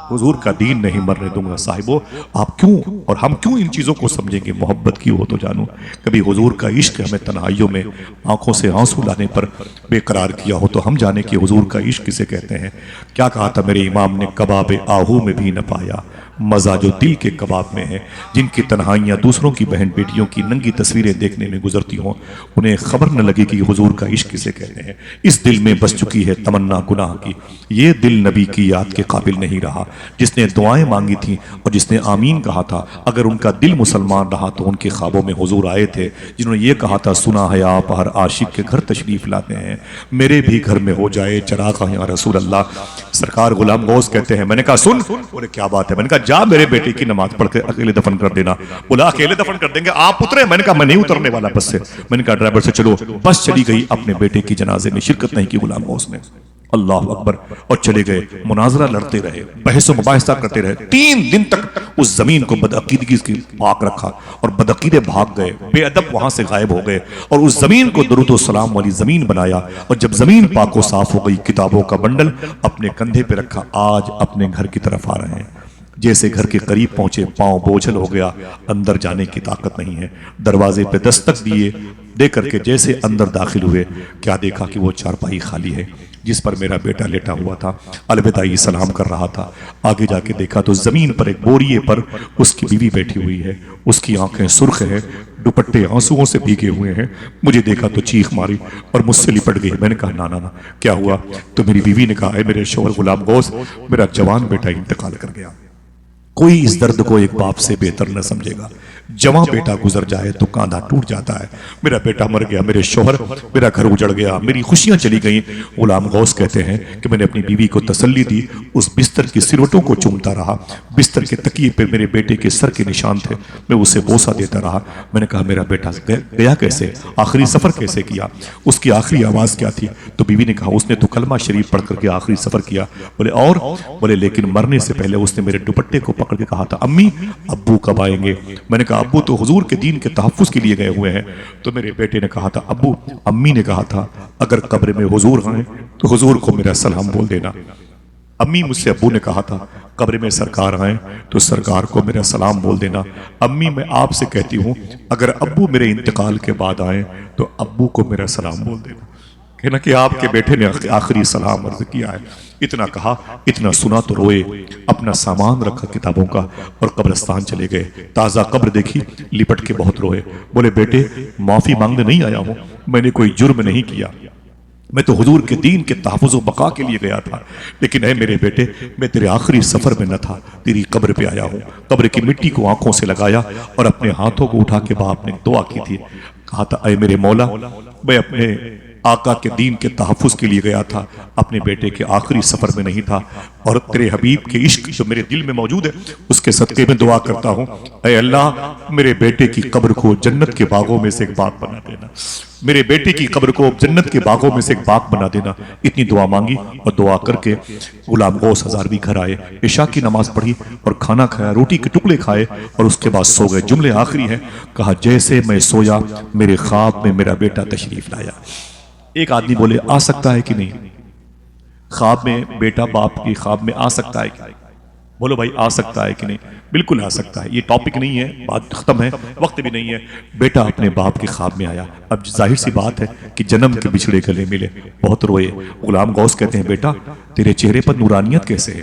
حضور کا دین نہیں مرنے دوں گا۔ صاحبو آپ کیوں اور ہم کیوں ان چیزوں کو سمجھیں گے؟ محبت کی ہو تو جانو، کبھی حضور کا عشق ہمیں تنہائیوں میں آنکھوں سے آنسو لانے پر بے قرار کیا ہو تو ہم جانے کہ حضور کا عشق کسے کہتے ہیں۔ کیا کہا تھا میرے امام نے؟ کباب آہو میں بھی نہ پایا مزہ جو دل کے کباب میں ہے، جن کی تنہائیاں دوسروں کی بہن بیٹیوں کی ننگی تصویریں دیکھنے میں گزرتی ہوں، انہیں خبر نہ لگے کہ حضور کا عشق کسے کہتے ہیں۔ اس دل میں بس چکی ہے تمنا گناہ کی، یہ دل نبی کی یاد کے قابل نہیں رہا۔ جس نے دعائیں مانگی تھیں اور جس نے آمین کہا تھا، اگر ان کا دل مسلمان رہا تو ان کے خوابوں میں حضور آئے تھے، جنہوں نے یہ کہا تھا سنا ہے آپ ہر عاشق کے گھر تشریف لاتے ہیں، میرے بھی گھر میں ہو جائے چراغ یا رسول اللہ۔ سرکار غلام غوث کہتے ہیں میں نے کہا سن، بولے کیا بات ہے؟ میں نے کہا جا میرے بیٹے کی نماز پڑھ کے اکیلے دفن کر دینا۔ بولا اکیلے دفن کر دیں گے؟ آپ اترے؟ میں نے کہا میں نہیں اترنے والا بس سے۔ میں نے کہا ڈرائیور سے چلو، بس چلی گئی، اپنے بیٹے کی جنازے میں شرکت نہیں کی غلام غوث نے، اللہ اکبر، اور چلے گئے۔ مناظرہ لڑتے رہے، بحث و مباحثہ کرتے رہے، 3 دن تک اس زمین کو بدعقیدگی کی پاک رکھا اور بدعقیدے بھاگ گئے، بے ادب وہاں سے غائب ہو گئے اور اس زمین کو درود و سلام والی زمین بنایا۔ اور جب زمین پاک و صاف ہو گئی، کتابوں کا بنڈل اپنے کندھے پہ رکھا، آج اپنے گھر کی طرف آ رہے ہیں۔ جیسے گھر کے قریب پہنچے، پاؤں بوجھل ہو گیا، اندر جانے کی طاقت نہیں ہے، دروازے پہ دستک دے کر کے جیسے اندر داخل ہوئے، کیا دیکھا کہ وہ چارپائی خالی ہے جس پر میرا بیٹا لیٹا ہوا تھا، الوداعی سلام کر رہا تھا۔ آگے جا کے دیکھا تو زمین پر ایک بوریے پر اس کی بیوی بیٹھی ہوئی ہے، اس کی آنکھیں سرخ ہیں، دوپٹے آنسوؤں سے بھیگے ہوئے ہیں۔ مجھے دیکھا تو چیخ ماری اور مجھ سے لپٹ گئی۔ میں نے کہا نا نا نا کیا ہوا؟ تو میری بیوی نے کہا اے میرے شوہر غلام غوث، میرا جوان بیٹا انتقال کر گیا۔ کوئی اس درد کو ایک باپ سے بہتر نہ سمجھے گا، جوان بیٹا گزر جائے تو کاندھا ٹوٹ جاتا ہے۔ میرا بیٹا مر گیا، میرے شوہر، میرا گھر اجڑ گیا، میری خوشیاں چلی گئیں۔ غلام غوث کہتے ہیں کہ میں نے اپنی بیوی کو تسلی دی، اس بستر کی سروٹوں کو چومتا رہا، بستر کے تکیے پہ میرے بیٹے کے سر کے نشان تھے، میں اسے بوسہ دیتا رہا۔ میں نے کہا میرا بیٹا گیا کیسے؟ آخری سفر کیسے کیا؟ اس کی آخری آواز کیا تھی؟ تو بیوی نے کہا اس نے تو کلمہ شریف پڑھ کر کے آخری سفر کیا۔ بولے اور؟ بولے لیکن مرنے سے پہلے اس نے میرے دوپٹے کو پکڑ کے کہا تھا امی ابو کب آئیں گے؟ میں نے کہا ابو تو حضور کے دین کے تحفظ کے لیے گئے ہوئے ہیں۔ تو میرے بیٹے نے کہا تھا ابو، امی نے کہا تھا اگر قبر میں حضور آئیں تو حضور کو میرا سلام بول دینا۔ امی مجھ سے ابو نے کہا تھا قبر میں سرکار آئیں تو سرکار کو میرا سلام بول دینا۔ امی میں آپ سے کہتی ہوں اگر ابو میرے انتقال کے بعد آئیں تو ابو کو میرا سلام بول دینا، کہنا کہ آپ کے بیٹے نے آخری سلام عرض کیا ہے۔ اتنا کہا، اتنا سنا تو روئے، اپنا سامان رکھا کتابوں کا اور قبرستان چلے گئے۔ تازہ قبر دیکھی، لپٹ کے بہت روئے۔ بولے بیٹے معافی مانگنے نہیں آیا ہوں، میں نے کوئی جرم نہیں کیا، میں تو حضور کے دین کے تحفظ و بقا کے لیے گیا تھا، لیکن اے میرے بیٹے میں تیرے آخری سفر میں نہ تھا، تیری قبر پہ آیا ہوں۔ قبر کی مٹی کو آنکھوں سے لگایا اور اپنے ہاتھوں کو اٹھا کے باپ نے دعا کی تھی، کہا تھا اے میرے مولا، میں اپنے آقا کے دین کے تحفظ کے لیے گیا تھا، اپنے بیٹے کے آخری سفر میں نہیں تھا، اور تیرے حبیب کے عشق جو میرے دل میں موجود ہے اس کے صدقے میں دعا کرتا ہوں اے اللہ میرے بیٹے کی قبر کو جنت کے باغوں میں سے ایک باغ بنا دینا، میرے بیٹے کی قبر کو جنت کے باغوں میں سے ایک باغ بنا دینا۔ اتنی دعا مانگی اور دعا کر کے غلام غوث ہزاروی گھر آئے، عشاء کی نماز پڑھی اور کھانا کھایا، روٹی کے ٹکڑے کھائے اور اس کے بعد سو گئے۔ جملے آخری ہیں، کہا جیسے میں سویا میرے خواب میں میرا بیٹا تشریف لایا۔ ایک آدمی بولے آ سکتا ہے کہ نہیں؟ خواب میں بیٹا باپ کی خواب میں آ سکتا ہے کہ نہیں؟ بولو بھائی آ سکتا ہے کہ نہیں؟ بالکل آ سکتا ہے، یہ ٹاپک نہیں ہے، بات ختم ہے، وقت بھی نہیں ہے۔ بیٹا اپنے باپ کے خواب میں آیا، اب ظاہر سی بات ہے کہ جنم کے بچھڑے گلے ملے، بہت روئے۔ غلام غوث کہتے ہیں بیٹا تیرے چہرے پر نورانیت کیسے ہے؟